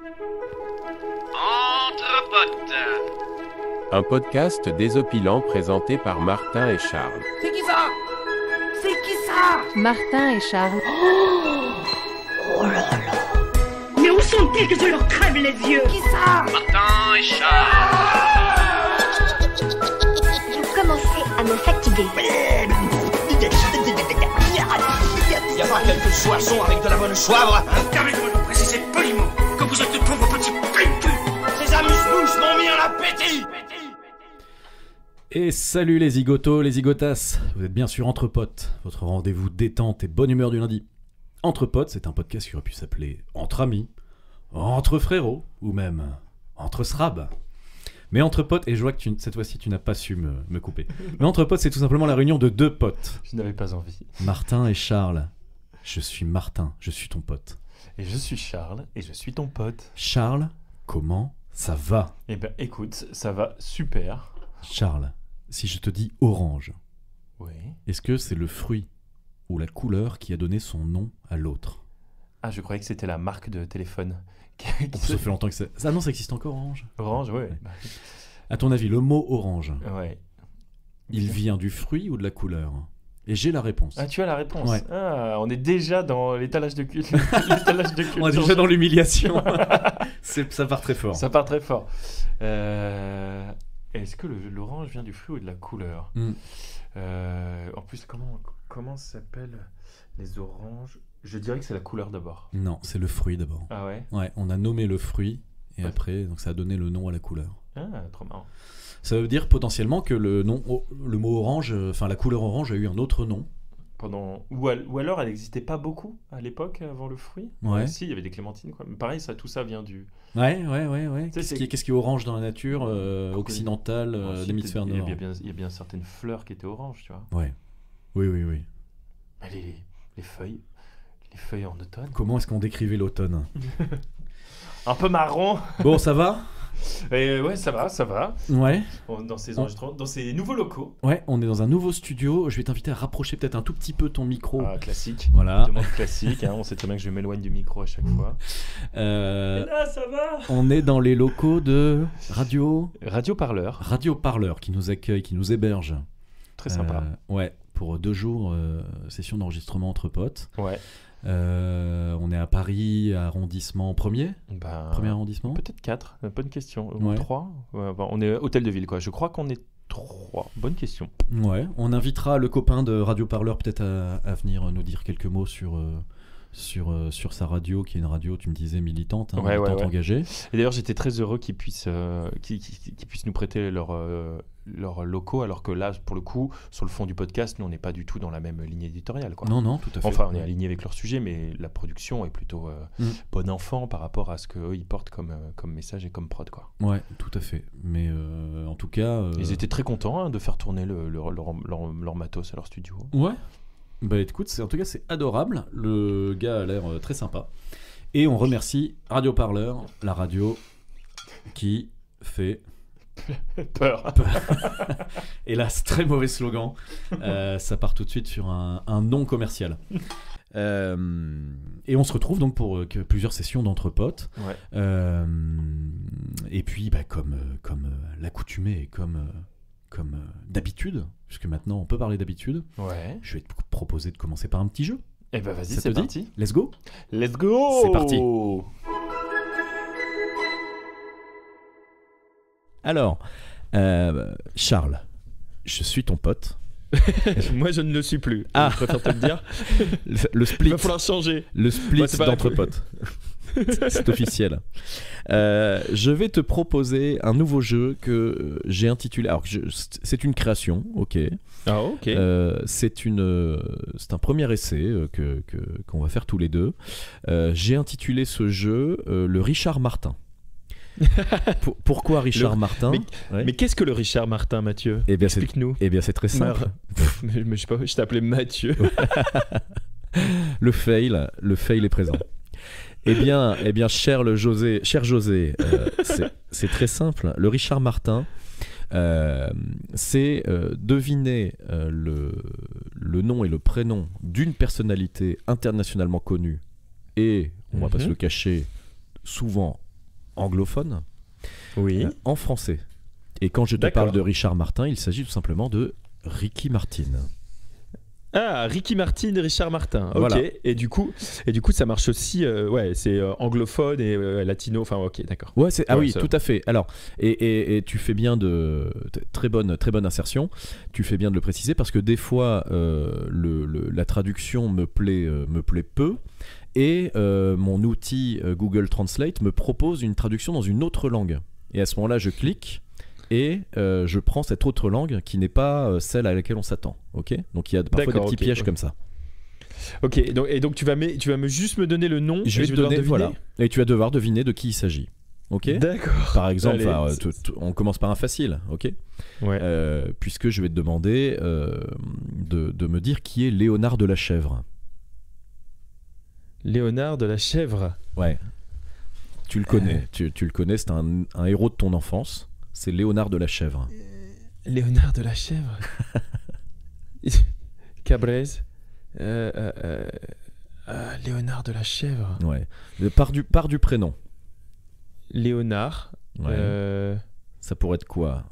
Entre potes. Un podcast désopilant présenté par Martin et Charles. C'est qui ça? C'est qui ça? Martin et Charles. Oh là là. Mais où sont-ils que je leur crève les yeux? Qui ça? Martin et Charles. Je commençais à me fatiguer. Y a pas quelques soissons avec de la bonne soivre? Permettez-moi de vous préciser poliment que vous êtes de pauvres petits princuls. Ces amuse-bouches m'ont mis en appétit. Et salut les zigotos, les zigotas. Vous êtes bien sûr Entre Potes, votre rendez-vous détente et bonne humeur du lundi. Entre Potes, c'est un podcast qui aurait pu s'appeler Entre Amis, Entre Frérots, ou même Entre Srabs. Mais Entre Potes, et je vois que cette fois-ci tu n'as pas su me couper. Mais Entre Potes, c'est tout simplement la réunion de deux potes. Je n'avais pas envie. Martin et Charles. Je suis Martin, je suis ton pote. Et je suis Charles, et je suis ton pote. Charles, comment ça va? Eh ben écoute, ça va super. Charles, si je te dis orange, Oui. est-ce que c'est le fruit ou la couleur qui a donné son nom à l'autre? Ah, je croyais que c'était la marque de téléphone. Ça fait longtemps que ça... Ah non, ça existe encore, orange. Orange, ouais. À ton avis, le mot orange, Ouais. il vient du fruit ou de la couleur? Et j'ai la réponse. Ah, tu as la réponse. Ouais. Ah, on est déjà dans l'étalage de culture. On est déjà dans l'humiliation. Ça part très fort. Ça part très fort. Est-ce que l'orange vient du fruit ou de la couleur? En plus, comment s'appellent les oranges? Je dirais que c'est la couleur d'abord. Non, c'est le fruit d'abord. Ah ouais? Ouais, on a nommé le fruit et Ouais. après, donc ça a donné le nom à la couleur. Ah, trop marrant. Ça veut dire potentiellement que le mot orange, enfin la couleur orange a eu un autre nom. Ou alors elle n'existait pas beaucoup à l'époque avant le fruit. Ouais. Si, il y avait des clémentines, quoi. Mais pareil, tout ça vient du... Ouais. Tu sais, Qu'est-ce qui est orange dans la nature occidentale Ensuite, d'hémisphère il nord? y a bien certaines fleurs qui étaient oranges, tu vois. Ouais. Oui. Mais les feuilles en automne. Comment est-ce qu'on décrivait l'automne? Un peu marron. Bon, ça va? Ouais, ça va. Ouais. Dans ces enregistrements, dans ces nouveaux locaux. Ouais, on est dans un nouveau studio. Je vais t'inviter à rapprocher peut-être un tout petit peu ton micro. Ah, classique. Voilà. Demande classique. On sait très bien que je m'éloigne du micro à chaque fois. Et là, ça va. On est dans les locaux de Radio Radio-parleur. qui nous accueille, qui nous héberge. Très sympa. Ouais, pour 2 jours, session d'enregistrement entre potes. Ouais. On est à Paris, arrondissement 1er. Premier arrondissement. Peut-être 4. Bonne question. Ouais. 3. On est hôtel de ville, quoi. Je crois qu'on est 3. Bonne question. Ouais, on invitera le copain de Radio Parleur peut-être à venir nous dire quelques mots sur sa radio, qui est une radio, tu me disais, militante, militante engagée. Et d'ailleurs, j'étais très heureux qu'ils puissent nous prêter leurs locaux, alors que là, pour le coup, sur le fond du podcast, nous, on n'est pas du tout dans la même ligne éditoriale, quoi. Non, tout à fait. Enfin, on est aligné avec leur sujet, mais la production est plutôt bon enfant par rapport à ce qu'eux, ils portent comme message et comme prod, quoi. Ouais, tout à fait. Mais en tout cas... Ils étaient très contents de faire tourner leur matos à leur studio. Ouais. Bah écoute, en tout cas c'est adorable, le gars a l'air très sympa. Et on remercie Radio Parleur, la radio qui fait peur. Hélas, très mauvais slogan. Ça part tout de suite sur un non commercial. Et on se retrouve donc pour plusieurs sessions d'entre potes. Ouais. Et puis comme l'accoutumée et comme d'habitude, puisque maintenant on peut parler d'habitude, Ouais. je vais te proposer de commencer par un petit jeu. Eh ben vas-y, Ça c'est te dit parti. Let's go. Let's go. C'est parti. Alors, Charles, je suis ton pote. Moi, je ne le suis plus. Ah. Je préfère te le dire. Le split. Il va falloir changer. Le split Ouais, c'est pas d'entre la- potes. C'est officiel. Je vais te proposer un nouveau jeu que j'ai intitulé. Alors, c'est une création, ok. Ah, ok. C'est un premier essai qu'on va faire tous les deux. J'ai intitulé ce jeu le Richard Martin. Pourquoi Richard Martin? Ouais. Mais qu'est-ce que le Richard Martin, Mathieu? Eh bien, Explique-nous. c'est très simple. Mais je sais pas, je t'appelais Mathieu. Le fail est présent. Eh bien, cher José, c'est très simple. Le Richard Martin, c'est deviner le nom et le prénom d'une personnalité internationalement connue et, on va pas se le cacher, souvent anglophone Oui. en français. Et quand je te D'accord. parle de Richard Martin, il s'agit tout simplement de Ricky Martin. Ah, Ricky Martin, Richard Martin. Ok. Voilà. Et du coup, ça marche aussi. Ouais, c'est anglophone et latino. Enfin, ok, d'accord. Ouais, ah Ouais, oui, ça- tout à fait. Alors, et tu fais bien très bonne insertion. Tu fais bien de le préciser parce que des fois, la traduction me plaît peu. Et mon outil Google Translate me propose une traduction dans une autre langue. Et à ce moment-là, je clique et je prends cette autre langue qui n'est pas celle à laquelle on s'attend. Ok ? Donc il y a parfois des D'accord, petits ok, pièges ouais. comme ça. Ok. Donc tu vas juste me donner le nom. Je vais et te devoir donner, deviner. voilà. Et tu vas devoir deviner de qui il s'agit. Ok ? D'accord. Par exemple, Allez, enfin, on commence par un facile. Ok ? Ouais. Puisque je vais te demander de me dire qui est Léonard de la Chèvre. Léonard de la Chèvre. Ouais. Tu le connais. Tu le connais, c'est un héros de ton enfance. C'est Léonard de la Chèvre. Léonard de la Chèvre. Cabrez. Léonard de la Chèvre. Ouais. Par du prénom. Léonard. Ouais. Ça pourrait être quoi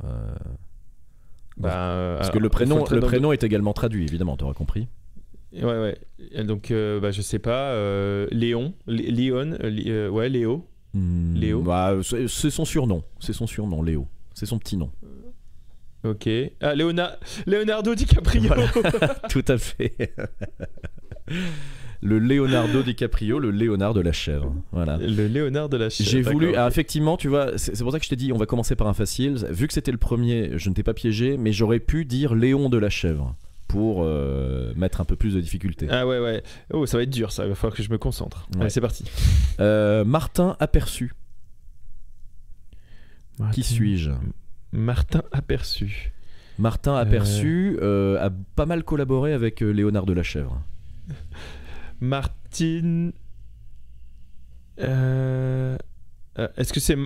Parce Parce que le prénom est également traduit, évidemment, tu auras compris. Ouais. Et donc, je sais pas. Léon. Léon. Ouais, Léo. Léo. Bah, c'est son surnom. C'est son surnom, Léo. C'est son petit nom. Ok. Ah, Leonardo DiCaprio. Voilà. Tout à fait. Le Leonardo DiCaprio, le Léonard de la Chèvre. Voilà. Le Léonard de la Chèvre. J'ai voulu. D'accord. Alors effectivement, tu vois, c'est pour ça que je t'ai dit, on va commencer par un facile. Vu que c'était le premier, je ne t'ai pas piégé, mais j'aurais pu dire Léon de la Chèvre pour mettre un peu plus de difficulté. Ah ouais. Oh, ça va être dur, ça. Il va falloir que je me concentre. Ouais. Allez, c'est parti. Martin Aperçu. Qui suis-je ? Martin Aperçu. Martin Aperçu a pas mal collaboré avec Léonard de la Chèvre. Martin. Est-ce que c'est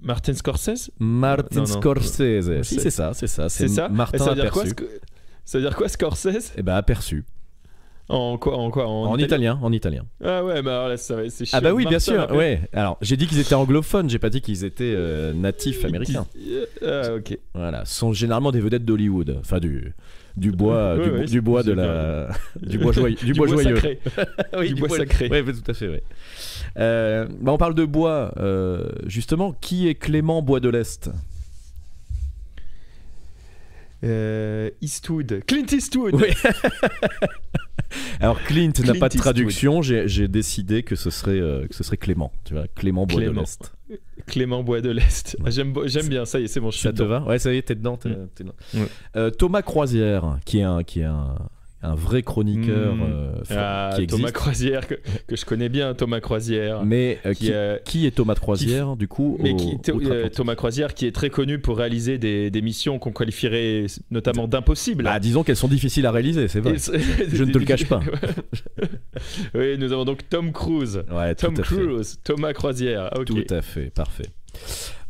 Martin Scorsese? Martin Non. Scorsese. Si, c'est ça. C'est ça. Martin ça veut dire quoi, Aperçu. ça veut dire quoi, Scorsese? Eh ben, Aperçu. En quoi? En italien. Ah ouais, bah alors là, c'est chiant. Ah bah oui, bien Martin sûr. Aperçu. Ouais. Alors, j'ai dit qu'ils étaient anglophones. J'ai pas dit qu'ils étaient natifs américains. Ah ok. Voilà. Ce sont généralement des vedettes d'Hollywood. Enfin, du bois, du bois de la, du bois joyeux, du bois joyeux. Sacré. Oui, Du bois sacré. Ouais, tout à fait. Ouais. On parle de bois. Justement, qui est Clément Bois de l'Est? Eastwood. Clint Eastwood. Oui. Alors Clint n'a pas de Eastwood. traduction. J'ai décidé que ce serait Clément. Tu vois, Clément Bois de l'Est. Clément Bois de l'Est. Ah, j'aime bien. Ça y est, c'est bon. Je suis Ça te dedans. va? Ouais, ça y est, t'es dedans. T'es dedans. Ouais. Thomas Croisière, qui est un vrai chroniqueur qui existe. Thomas Croisière que je connais bien, Thomas Croisière. Mais qui est Thomas Croisière du coup Mais outre-Atlantique. Thomas Croisière qui est très connu pour réaliser des missions qu'on qualifierait notamment d'impossibles. Bah, disons qu'elles sont difficiles à réaliser, c'est vrai. Je ne te le cache pas. Oui, nous avons donc Tom Cruise. Ouais, Tom tout à fait. Cruise, Thomas Croisière. Ok. Tout à fait, parfait.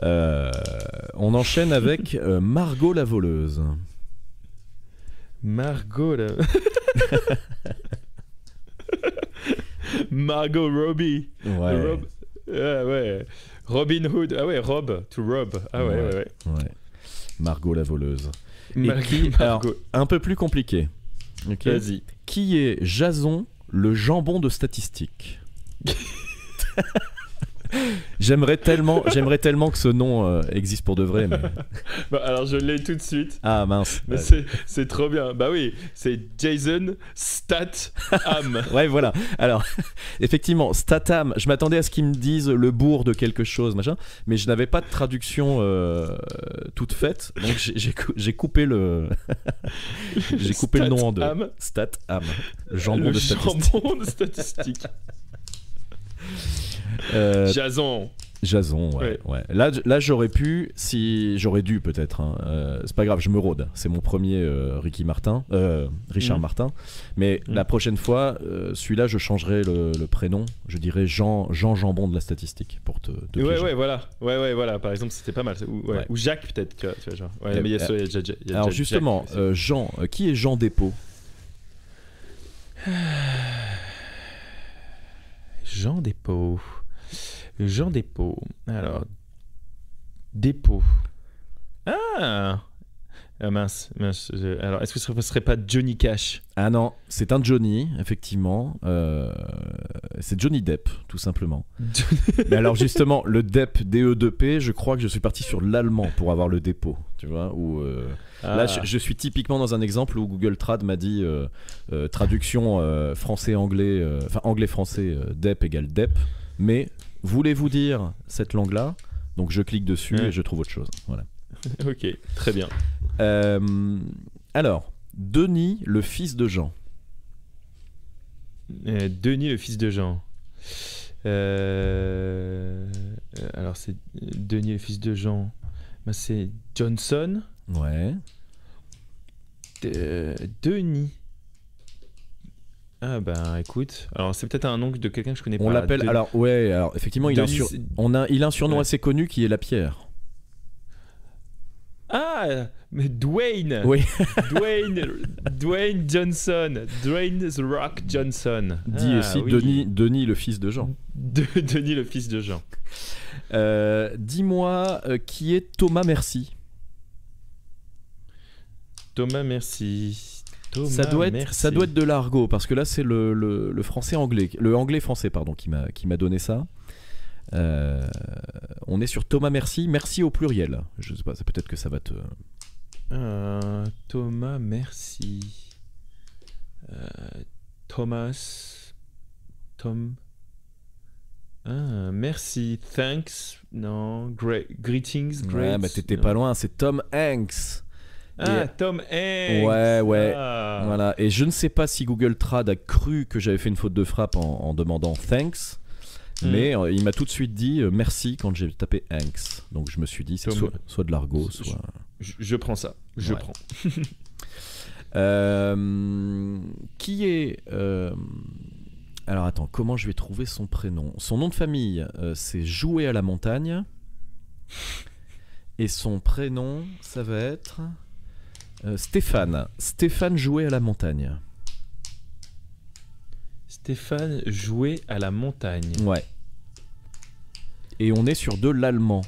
On enchaîne avec Margot la voleuse. Margot là. Margot Robbie. Ouais. Ah ouais. Robin Hood. Ah ouais, Rob to Rob. Ah ouais. Margot la voleuse. Margot. Alors, un peu plus compliqué. Ok. Vas-y. Qui est Jason, le jambon de statistique? J'aimerais tellement que ce nom existe pour de vrai. Mais... Bah, alors je l'ai tout de suite. Ah mince. Mais c'est trop bien. Bah oui, c'est Jason Statham. Ouais, voilà. Alors, effectivement, Statham, je m'attendais à ce qu'ils me disent le bourg de quelque chose, machin, mais je n'avais pas de traduction toute faite, donc j'ai coupé le j'ai coupé le nom en deux. Statham, le jambon de statistique. Jambon de statistique. Jason, ouais. Là j'aurais pu, si j'aurais dû peut-être. Hein. C'est pas grave, je me rôde. C'est mon premier Richard Martin. Mais la prochaine fois, celui-là, je changerai le prénom. Je dirais Jean Jambon de la statistique pour te piéger. Ouais, voilà. Par exemple, c'était pas mal. Ou Jacques peut-être. Tu vois, genre. Ouais, mais il y a alors justement, Jacques, Jean, qui est Jean Despaux? Jean Despaux. Jean Dépôt. Alors, Dépôt. Ah, mince. Alors, est-ce que ce ne serait pas Johnny Cash? Ah non, c'est un Johnny, effectivement. C'est Johnny Depp, tout simplement. Mais alors justement, le Depp, D-E-2-P, je crois que je suis parti sur l'allemand pour avoir le dépôt, tu vois. Où, là, je suis typiquement dans un exemple où Google Trad m'a dit traduction français-anglais, enfin anglais-français, Depp égale Depp. Mais voulez-vous dire cette langue-là? Donc je clique dessus et je trouve autre chose. Voilà. Ok, très bien. Alors, Denis, le fils de Jean. Denis, le fils de Jean. Alors, c'est Denis, le fils de Jean. Ben, c'est Johnson. Ouais. Denis. Ah ben écoute, alors c'est peut-être un nom de quelqu'un que je connais pas. On l'appelle, alors effectivement il a un surnom assez connu qui est la pierre. Ah, mais Dwayne. Oui. Dwayne Johnson. Dwayne The Rock Johnson. Dit aussi oui. Denis le fils de Jean. Denis le fils de Jean. Dis-moi qui est Thomas Merci. Thomas Merci. Ça doit être de l'argot parce que là c'est le français anglais, le anglais français pardon qui m'a donné ça. On est sur Thomas Merci, merci au pluriel. Je sais pas, c'est peut-être que ça va te. Thomas Merci. Thomas. Tom. Merci. Thanks. Non. Greetings. Ouais, bah t'étais pas loin. C'est Tom Hanks. Tom Hanks. Ouais. Voilà. Et je ne sais pas si Google Trad a cru que j'avais fait une faute de frappe en demandant thanks. Mais il m'a tout de suite dit merci quand j'ai tapé Hanks. Donc je me suis dit c'est soit de l'argot, soit. Je prends ça. Je prends. Qui est. Alors attends, comment je vais trouver son prénom? Son nom de famille, c'est Jouer à la montagne. Et son prénom, ça va être. Stéphane. Stéphane Jouer à la montagne. Stéphane Jouer à la montagne. Ouais. Et on est sur de l'allemand.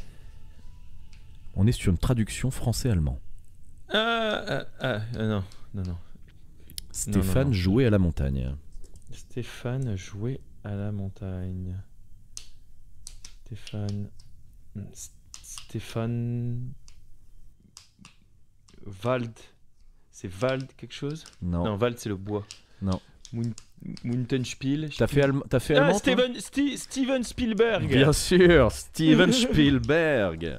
On est sur une traduction français-allemand. Non. Stéphane Jouer à la montagne. Stéphane Jouer à la montagne. Stéphane Wald. C'est Wald quelque chose? Non, Wald c'est le bois. Non. Muntenspiel. T'as fait allemand? Steven Spielberg. Bien sûr, Steven Spielberg.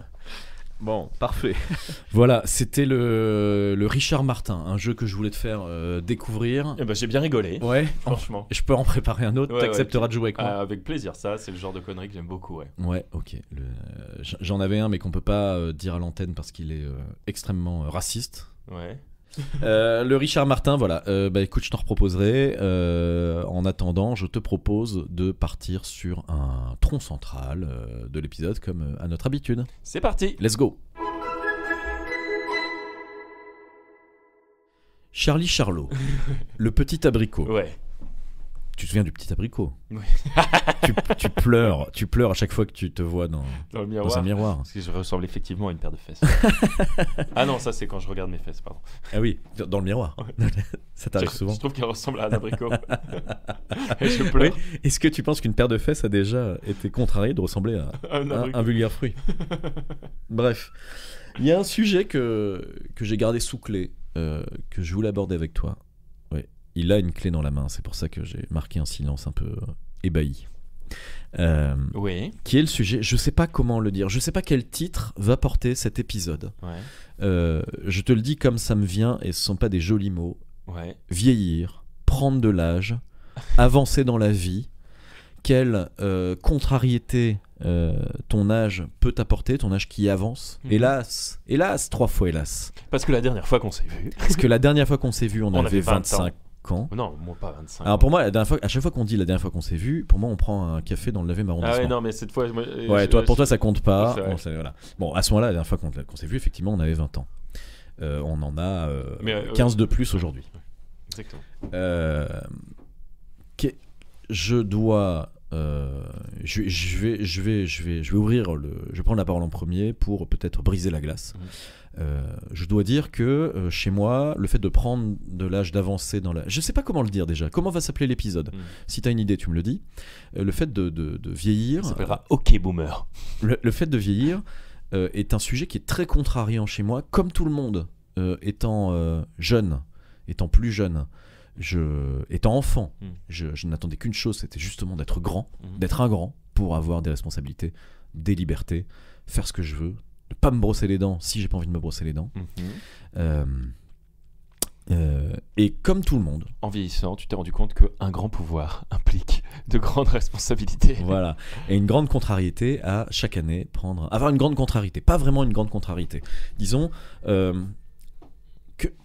Bon, parfait. Voilà, c'était le Richard Martin, un jeu que je voulais te faire découvrir. Eh ben, j'ai bien rigolé. Ouais, franchement. Je peux en préparer un autre. T'accepteras de jouer avec moi. Avec plaisir, ça, c'est le genre de conneries que j'aime beaucoup. Ouais. Ouais, ok. J'en avais un, mais qu'on peut pas dire à l'antenne parce qu'il est extrêmement raciste. Ouais. Le Richard Martin, voilà. Écoute, je t'en reproposerai. En attendant, je te propose de partir sur un tronc central de l'épisode, comme à notre habitude. C'est parti. Let's go. Charlie Charlot, le petit abricot. Ouais. Tu te souviens du petit abricot? Oui. tu pleures à chaque fois que tu te vois dans un miroir. Parce que je ressemble effectivement à une paire de fesses. Ah non, ça c'est quand je regarde mes fesses, pardon. Ah oui, dans le miroir. Ouais. Ça t'arrive souvent. Je trouve qu'elle ressemble à un abricot. Et je pleure. Oui. Est-ce que tu penses qu'une paire de fesses a déjà été contrariée de ressembler à un vulgaire fruit? Bref, il y a un sujet que j'ai gardé sous clé, que je voulais aborder avec toi. Il a une clé dans la main, c'est pour ça que j'ai marqué un silence un peu ébahi. Oui. Qui est le sujet, je sais pas comment le dire, je sais pas quel titre va porter cet épisode. Ouais. Je te le dis comme ça me vient et ce sont pas des jolis mots. Ouais. Vieillir, prendre de l'âge, avancer dans la vie. Quelle contrariété ton âge peut t'apporter, ton âge qui avance. Hélas, 3 fois hélas. Parce que la dernière fois qu'on s'est vu. On avait 25 ans. Non, moi pas 25. Alors pour moi, à chaque fois qu'on dit la dernière fois qu'on s'est vu, pour moi on prend un café dans le 9e arrondissement. Ah ouais, non, mais cette fois. Pour toi ça compte pas. Voilà. Bon, à ce moment-là, la dernière fois qu'on s'est vu, effectivement, on avait 20 ans. On en a 15 de plus aujourd'hui. Exactement. Je dois je vais ouvrir je vais prendre la parole en premier pour peut-être briser la glace. Je dois dire que chez moi, le fait de prendre de l'âge d'avancée dans la... Je sais pas comment le dire déjà. Comment va s'appeler l'épisode ? Si tu as une idée, tu me le dis. Le fait de vieillir... Ça s'appellera OK Boomer. Le fait de vieillir est un sujet qui est très contrariant chez moi. Comme tout le monde, étant jeune, étant plus jeune, étant enfant, je n'attendais qu'une chose, c'était justement d'être grand, d'être un grand pour avoir des responsabilités, des libertés, faire ce que je veux, ne pas me brosser les dents si j'ai pas envie de me brosser les dents. Et comme tout le monde, en vieillissant, tu t'es rendu compte qu'un grand pouvoir implique de grandes responsabilités. Voilà, et une grande contrariété à chaque année avoir une grande contrariété, pas vraiment une grande contrariété. Disons,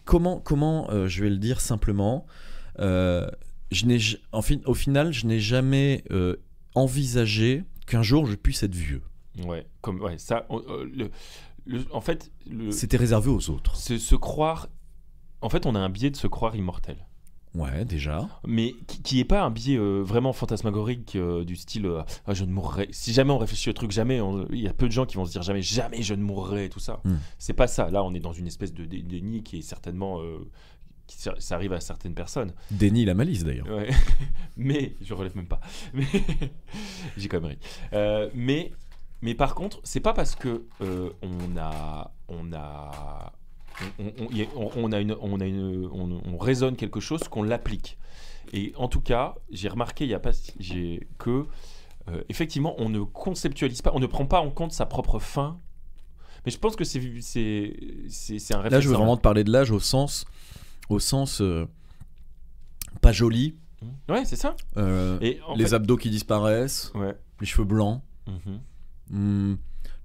comment je vais le dire simplement, au final, je n'ai jamais envisagé qu'un jour je puisse être vieux. Ouais, ça. En fait, c'était réservé aux autres. Se croire. En fait, on a un biais de se croire immortel. Ouais, déjà. Mais qui est pas un biais vraiment fantasmagorique du style je ne mourrai. Si jamais on réfléchit au truc, jamais. Il y a peu de gens qui vont se dire jamais je ne mourrai, tout ça. C'est pas ça. Là, on est dans une espèce de déni qui est certainement. Ça arrive à certaines personnes. Déni la malice d'ailleurs. Ouais. Mais je relève même pas. Mais j'ai quand même ri. Mais par contre, c'est pas parce que on raisonne quelque chose qu'on l'applique. Et en tout cas, j'ai remarqué que effectivement, on ne conceptualise pas, on ne prend pas en compte sa propre fin. Mais je pense que c'est un réflexe. Là, je veux vraiment te parler de l'âge au sens pas joli. Ouais, c'est ça. Les abdos qui disparaissent, les cheveux blancs.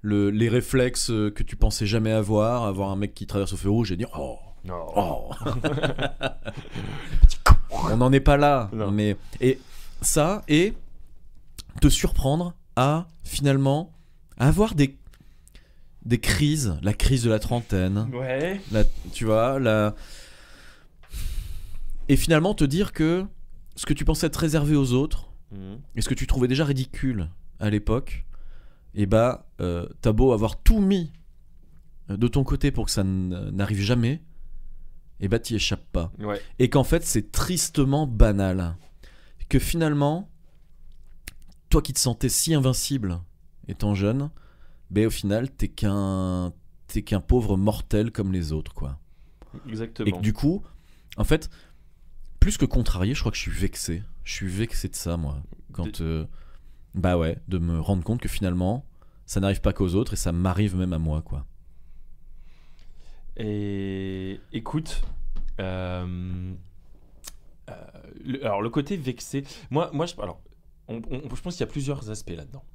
Les réflexes que tu pensais jamais avoir un mec qui traverse au feu rouge et dire oh. On n'en est pas là, mais et ça, et te surprendre à finalement avoir des crises, la crise de la trentaine, tu vois, et finalement te dire que ce que tu pensais être réservé aux autres et ce que tu trouvais déjà ridicule à l'époque, et t'as beau avoir tout mis de ton côté pour que ça n'arrive jamais, et t'y échappes pas. Et qu'en fait c'est tristement banal, que finalement toi qui te sentais si invincible étant jeune, au final t'es qu'un pauvre mortel comme les autres, quoi. Exactement. Et que du coup, en fait, plus que contrarié, je crois que je suis vexé de ça, moi, quand de me rendre compte que finalement ça n'arrive pas qu'aux autres et ça m'arrive même à moi, quoi. Et écoute, alors le côté vexé, moi je pense qu'il y a plusieurs aspects là-dedans.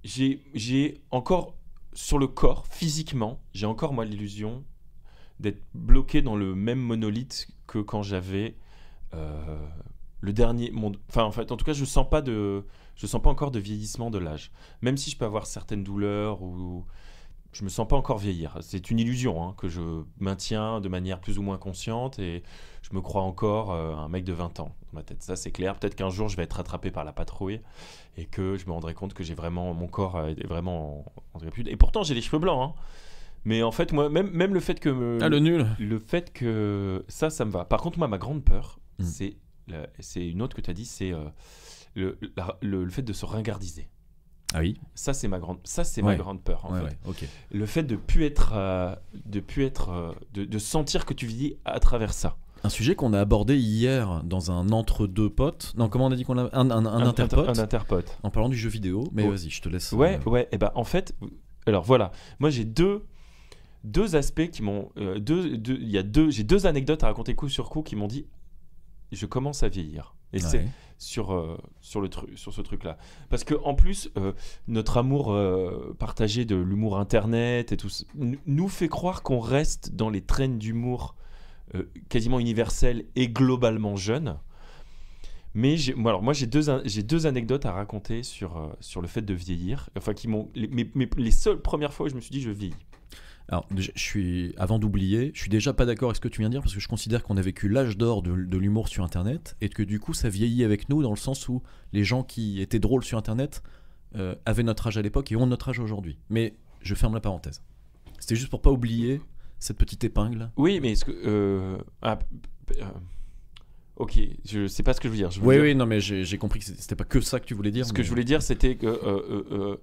J'ai encore sur le corps, physiquement, j'ai encore moi l'illusion d'être bloqué dans le même monolithe que quand j'avais le dernier monde. Enfin, en fait, en tout cas, je sens pas encore de vieillissement de l'âge. Même si je peux avoir certaines douleurs ou je me sens pas encore vieillir. C'est une illusion que je maintiens de manière plus ou moins consciente et je me crois encore un mec de 20 ans dans ma tête. Ça, c'est clair. Peut-être qu'un jour, je vais être rattrapé par la patrouille et que je me rendrai compte que mon corps est vraiment en décrépitude. Et pourtant, j'ai les cheveux blancs. Mais en fait, moi, même le fait que le nul. Le fait que ça me va. Par contre, moi, ma grande peur, c'est une autre que tu as dit, c'est le fait de se ringardiser. Ah oui. Ça c'est ma grande peur en fait. Ouais, okay. Le fait de sentir que tu vis à travers ça. Un sujet qu'on a abordé hier dans un entre-deux potes. Non, comment on a dit qu'on a un interpote. Un interpote. En parlant du jeu vidéo. Mais vas-y, je te laisse. Ouais. Et en fait, alors voilà. Moi j'ai deux aspects qui m'ont j'ai deux anecdotes à raconter coup sur coup qui m'ont dit je commence à vieillir. Et c'est sur ce truc-là. Parce que en plus, notre amour partagé de l'humour internet et tout nous fait croire qu'on reste dans les traînes d'humour quasiment universelles et globalement jeunes. Mais moi j'ai deux anecdotes à raconter sur le fait de vieillir. Enfin, qui m'ont les seules premières fois où je me suis dit je vieillis. Alors, avant d'oublier, je suis déjà pas d'accord avec ce que tu viens de dire parce que je considère qu'on a vécu l'âge d'or de l'humour sur Internet et que du coup ça vieillit avec nous dans le sens où les gens qui étaient drôles sur Internet avaient notre âge à l'époque et ont notre âge aujourd'hui. Mais je ferme la parenthèse. C'était juste pour pas oublier cette petite épingle. Oui, mais est-ce que... ok, je sais pas ce que je veux dire. Oui, non, mais j'ai compris que c'était pas que ça que tu voulais dire. Ce que je voulais dire, c'était que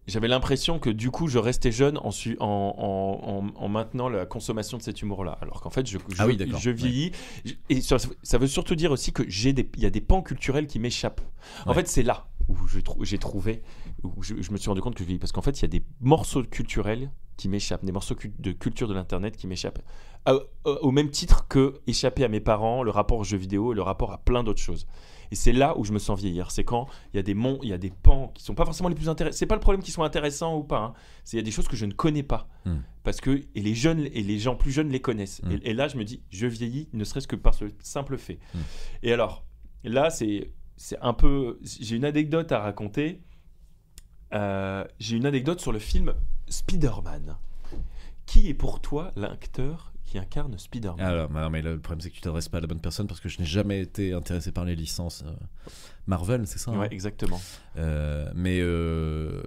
j'avais l'impression que du coup, je restais jeune en maintenant la consommation de cet humour-là. Alors qu'en fait, je vieillis. Ouais. Et ça veut surtout dire aussi que il y a des pans culturels qui m'échappent. En fait, c'est là où j'ai trouvé, où je me suis rendu compte que je vieillis. Parce qu'en fait, il y a des morceaux culturels qui m'échappent, des morceaux de culture de l'internet qui m'échappent, au même titre que échapper à mes parents, le rapport aux jeux vidéo et le rapport à plein d'autres choses. Et c'est là où je me sens vieillir. C'est quand il y a des pans qui sont pas forcément les plus intéressants. C'est pas le problème qu'ils soient intéressants ou pas. Hein. Il y a des choses que je ne connais pas parce que et les gens plus jeunes les connaissent. Et là, je me dis, je vieillis, ne serait-ce que par ce simple fait. Et alors là, c'est un peu. J'ai une anecdote à raconter. J'ai une anecdote sur le film Spider-Man. Qui est pour toi l'acteur qui incarne Spider-Man? Alors, non, mais le problème c'est que tu t'adresses pas à la bonne personne parce que je n'ai jamais été intéressé par les licences Marvel, c'est ça? Ouais, exactement. Mais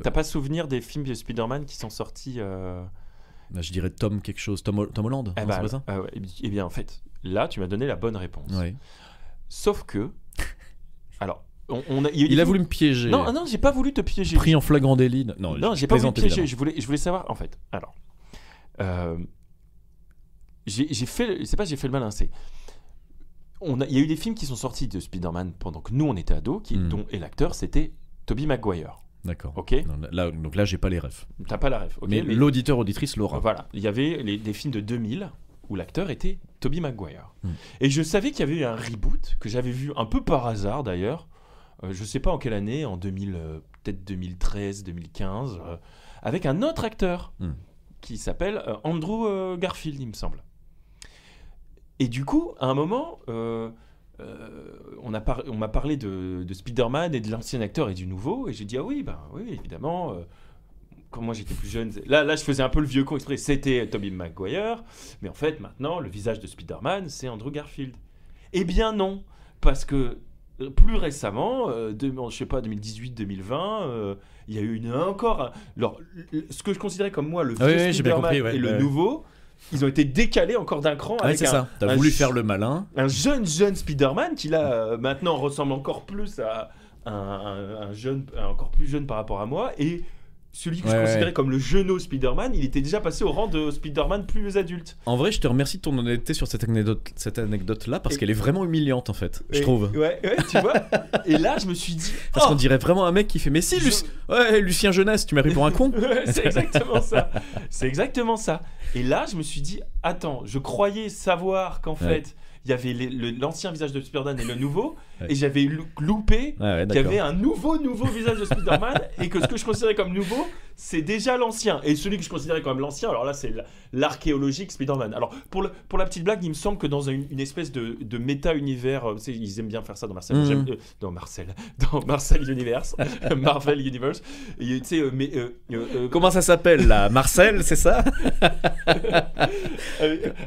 t'as pas souvenir des films de Spider-Man qui sont sortis je dirais Tom quelque chose, Tom Holland. C'est pas ça? Eh bien, en fait, là, tu m'as donné la bonne réponse. Oui. Sauf que, alors. Il a voulu me piéger. Non, j'ai pas voulu te piéger. Pris en flagrant délit. Non, j'ai pas voulu te piéger. Je voulais savoir, en fait. Alors, j'ai fait le malin. Il y a eu des films qui sont sortis de Spider-Man pendant que nous on était ados, et l'acteur c'était Tobey Maguire. D'accord. Ok. Donc là, j'ai pas les refs. T'as pas la ref. Okay, mais l'auditeur auditrice l'aura. Voilà. Il y avait des films de 2000 où l'acteur était Tobey Maguire. Et je savais qu'il y avait eu un reboot que j'avais vu un peu par hasard d'ailleurs. Je sais pas en quelle année, en 2000, peut-être 2013, 2015, avec un autre acteur qui s'appelle Andrew Garfield, il me semble. Et du coup, à un moment, on m'a parlé de Spider-Man et de l'ancien acteur et du nouveau, et j'ai dit ah oui, oui, évidemment. Quand moi j'étais plus jeune, là je faisais un peu le vieux con exprès, c'était Tobey Maguire, mais en fait maintenant le visage de Spider-Man c'est Andrew Garfield. Eh bien non, parce que plus récemment, je sais pas, 2018-2020, il y a eu ce que je considérais comme moi le vieux Spider-Man et le nouveau, ils ont été décalés encore d'un cran. Ouais, c'est ça. T'as voulu faire le malin. Un jeune Spider-Man qui là maintenant ressemble encore plus à un jeune, encore plus jeune par rapport à moi, et celui que je considérais comme le jeuneau Spider-Man, il était déjà passé au rang de Spider-Man plus adulte. En vrai, je te remercie de ton honnêteté sur cette anecdote-là, parce qu'elle est vraiment humiliante, en fait, je trouve. Ouais, tu vois. Et là, je me suis dit... Parce qu'on dirait vraiment un mec qui fait « Mais si, Lucien Jeunesse, tu m'as pris pour un con ?» C'est exactement ça. C'est exactement ça. Et là, je me suis dit, attends, je croyais savoir qu'en fait... Il y avait l'ancien visage de Spider-Man et le nouveau, et j'avais loupé qu'il y avait un nouveau visage de Spider-Man, et que ce que je considérais comme nouveau, c'est déjà l'ancien. Et celui que je considérais comme l'ancien, alors là, c'est l'archéologique Spider-Man. Alors, pour la petite blague, il me semble que dans une espèce de méta-univers, ils aiment bien faire ça dans Marcel. Dans Marcel Universe, Marvel Universe. Comment ça s'appelle, là? Marcel, c'est ça?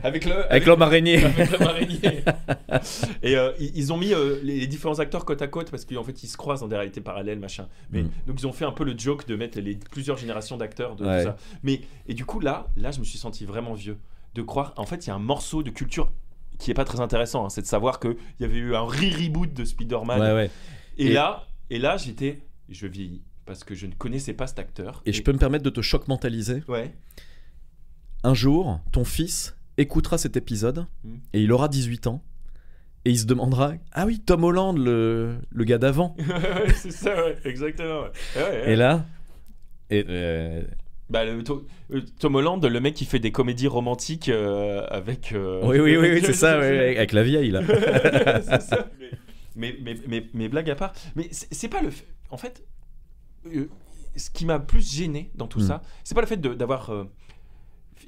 Avec l'homme araignée. Avec l'homme araignée. Et ils ont mis les différents acteurs côte à côte parce qu'en fait ils se croisent dans des réalités parallèles, machin. Mais donc ils ont fait un peu le joke de mettre plusieurs générations d'acteurs de tout ça. Et du coup là je me suis senti vraiment vieux de croire. En fait il y a un morceau de culture qui est pas très intéressant, hein, c'est de savoir que il y avait eu un reboot de Spider-Man. Et là je vieillis parce que je ne connaissais pas cet acteur. Et je peux me permettre de te choc mentaliser. Un jour, ton fils écoutera cet épisode et il aura 18 ans et il se demandera ah oui, Tom Holland, le gars d'avant. C'est ça, exactement. Et là Tom Holland, le mec qui fait des comédies romantiques avec oui c'est ça, avec la vieille là. C'est ça. Mais blague à part, mais c'est pas le fait. En fait, ce qui m'a plus gêné dans tout ça, c'est pas le fait d'avoir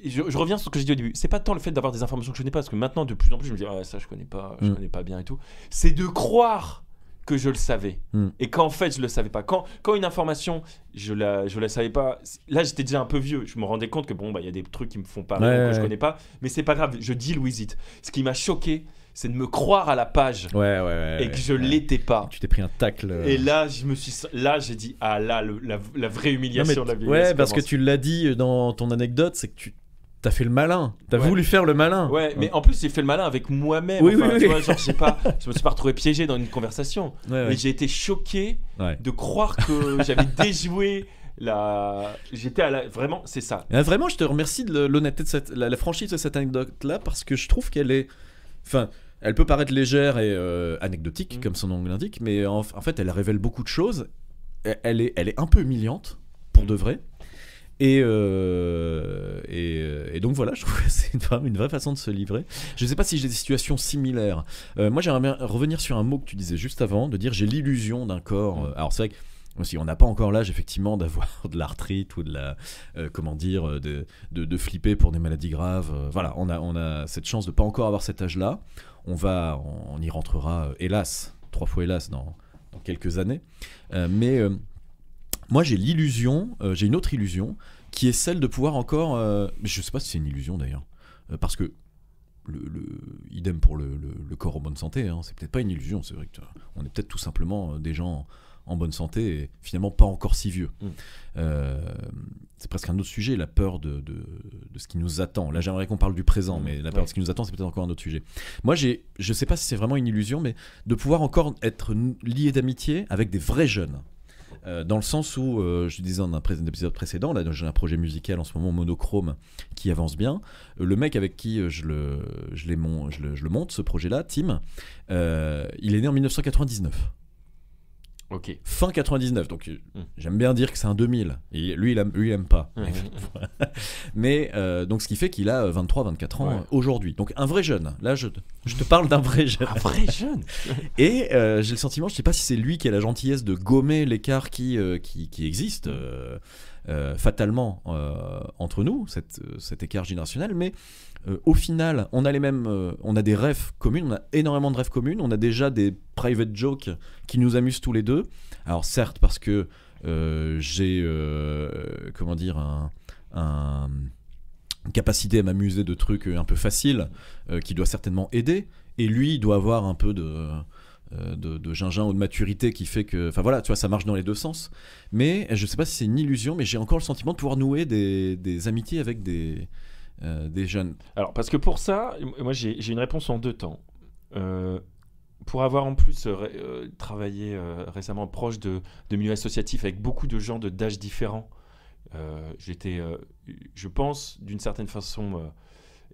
je reviens sur ce que j'ai dit au début. C'est pas tant le fait d'avoir des informations que je connais pas, parce que maintenant de plus en plus je me dis ça je connais pas bien et tout. C'est de croire que je le savais. Et qu'en fait, je le savais pas. Quand une information, je la savais pas. Là, j'étais déjà un peu vieux. Je me rendais compte que il y a des trucs qui me font pas rire, que je connais pas. Mais c'est pas grave. Je deal with it. Ce qui m'a choqué, c'est de me croire à la page. Et que je l'étais pas. Tu t'es pris un tacle. Et là, j'ai dit, la vraie humiliation de la vieillesse. Ouais, parce que tu l'as dit dans ton anecdote, c'est que t'as fait le malin. T'as voulu faire le malin. Ouais, mais en plus, j'ai fait le malin avec moi-même. Oui. Tu vois, genre, je me suis pas retrouvé piégé dans une conversation. Mais j'ai été choqué de croire que j'avais déjoué vraiment, c'est ça. Vraiment, je te remercie de l'honnêteté de la franchise de cette anecdote-là, parce que je trouve qu'elle est... Enfin, elle peut paraître légère et anecdotique, comme son nom l'indique, mais en fait, elle révèle beaucoup de choses. Elle est un peu humiliante, pour de vrai. Et donc voilà, je trouve que c'est une vraie façon de se livrer. Je ne sais pas si j'ai des situations similaires. Moi, j'aimerais bien revenir sur un mot que tu disais juste avant, de dire j'ai l'illusion d'un corps. Alors c'est vrai que si on n'a pas encore l'âge effectivement d'avoir de l'arthrite ou de la de flipper pour des maladies graves. Voilà, on a cette chance de pas encore avoir cet âge-là. On y rentrera hélas, 3 fois hélas dans quelques années. Moi, j'ai une autre illusion, qui est celle de pouvoir encore... je ne sais pas si c'est une illusion, d'ailleurs. Parce que, idem pour le corps en bonne santé, hein, c'est peut-être pas une illusion. C'est vrai qu'on est peut-être tout simplement des gens en bonne santé et finalement pas encore si vieux. C'est presque un autre sujet, la peur de ce qui nous attend. Là, j'aimerais qu'on parle du présent, mais la peur de ce qui nous attend, c'est peut-être encore un autre sujet. Moi, je ne sais pas si c'est vraiment une illusion, mais de pouvoir encore être lié d'amitié avec des vrais jeunes. Dans le sens où, je disais dans un épisode précédent, là j'ai un projet musical en ce moment monochrome qui avance bien. Le mec avec qui je le monte, ce projet-là, Tim, il est né en 1999. Ok. Fin 99, donc j'aime bien dire que c'est un 2000. Et lui, il aime pas. Mais donc ce qui fait qu'il a 23-24 ans aujourd'hui. Donc un vrai jeune. Là, je te parle d'un vrai jeune. Un vrai jeune. Et j'ai le sentiment, je sais pas si c'est lui qui a la gentillesse de gommer l'écart qui existe fatalement entre nous, cet écart générationnel, mais au final, on a des rêves communs, on a énormément de rêves communs, on a déjà des private jokes qui nous amusent tous les deux. Alors certes, parce que j'ai une capacité à m'amuser de trucs un peu faciles qui doit certainement aider, et lui il doit avoir un peu de gingembre ou de maturité qui fait que, enfin voilà, tu vois, ça marche dans les deux sens. Mais je sais pas si c'est une illusion, mais j'ai encore le sentiment de pouvoir nouer des amitiés avec des jeunes. Alors parce que pour ça, moi j'ai une réponse en 2 temps. Pour avoir en plus travaillé récemment proche de milieux associatifs avec beaucoup de gens d'âges différents, j'étais, je pense, d'une certaine façon...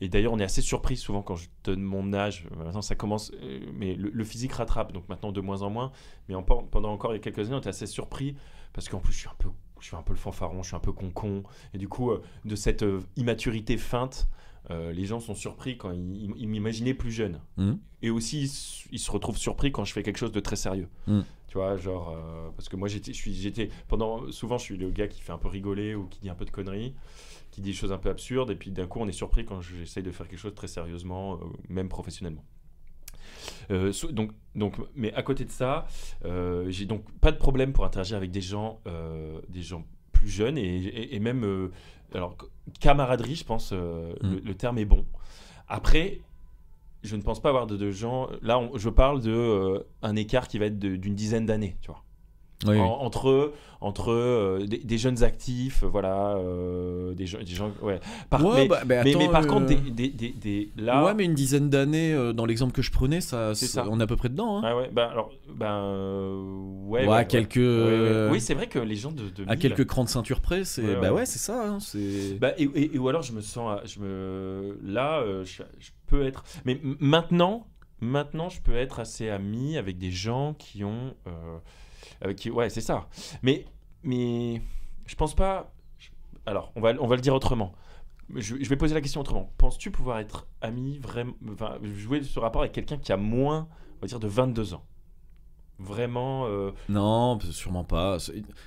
et d'ailleurs, on est assez surpris souvent quand je donne mon âge. Maintenant, ça commence, mais le physique rattrape, donc maintenant de moins en moins. Mais pendant encore il y a quelques années, on était assez surpris parce qu'en plus, je suis un peu le fanfaron, je suis un peu con. Et du coup, de cette immaturité feinte, les gens sont surpris quand ils m'imaginaient plus jeune. Et aussi, ils se retrouvent surpris quand je fais quelque chose de très sérieux. Tu vois, genre, parce que moi, souvent, je suis le gars qui fait un peu rigoler ou qui dit un peu de conneries, qui dit des choses un peu absurdes, et puis d'un coup on est surpris quand j'essaye de faire quelque chose très sérieusement, même professionnellement. Mais à côté de ça, j'ai donc pas de problème pour interagir avec des gens plus jeunes et même alors camaraderie, je pense, le terme est bon. Après, je ne pense pas avoir de gens. Là, je parle de un écart qui va être d'une dizaine d'années, tu vois. Oui. Entre des jeunes actifs, voilà, des gens, ouais. Mais par contre, là. Ouais, mais une dizaine d'années, dans l'exemple que je prenais, c'est ça. On est à peu près dedans. Hein. Ouais. Quelques. Oui, c'est vrai que les gens de à quelques crans de ceinture près, c'est. C'est ça. Hein, c'est. Ou alors je me sens, je peux être. Mais maintenant, je peux être assez ami avec des gens qui ont. Ouais, c'est ça. Mais je pense pas. Alors, on va le dire autrement. Je vais poser la question autrement. Penses-tu pouvoir être ami vraiment, jouer ce rapport avec quelqu'un qui a moins, on va dire, de 22 ans? Vraiment Non, sûrement pas.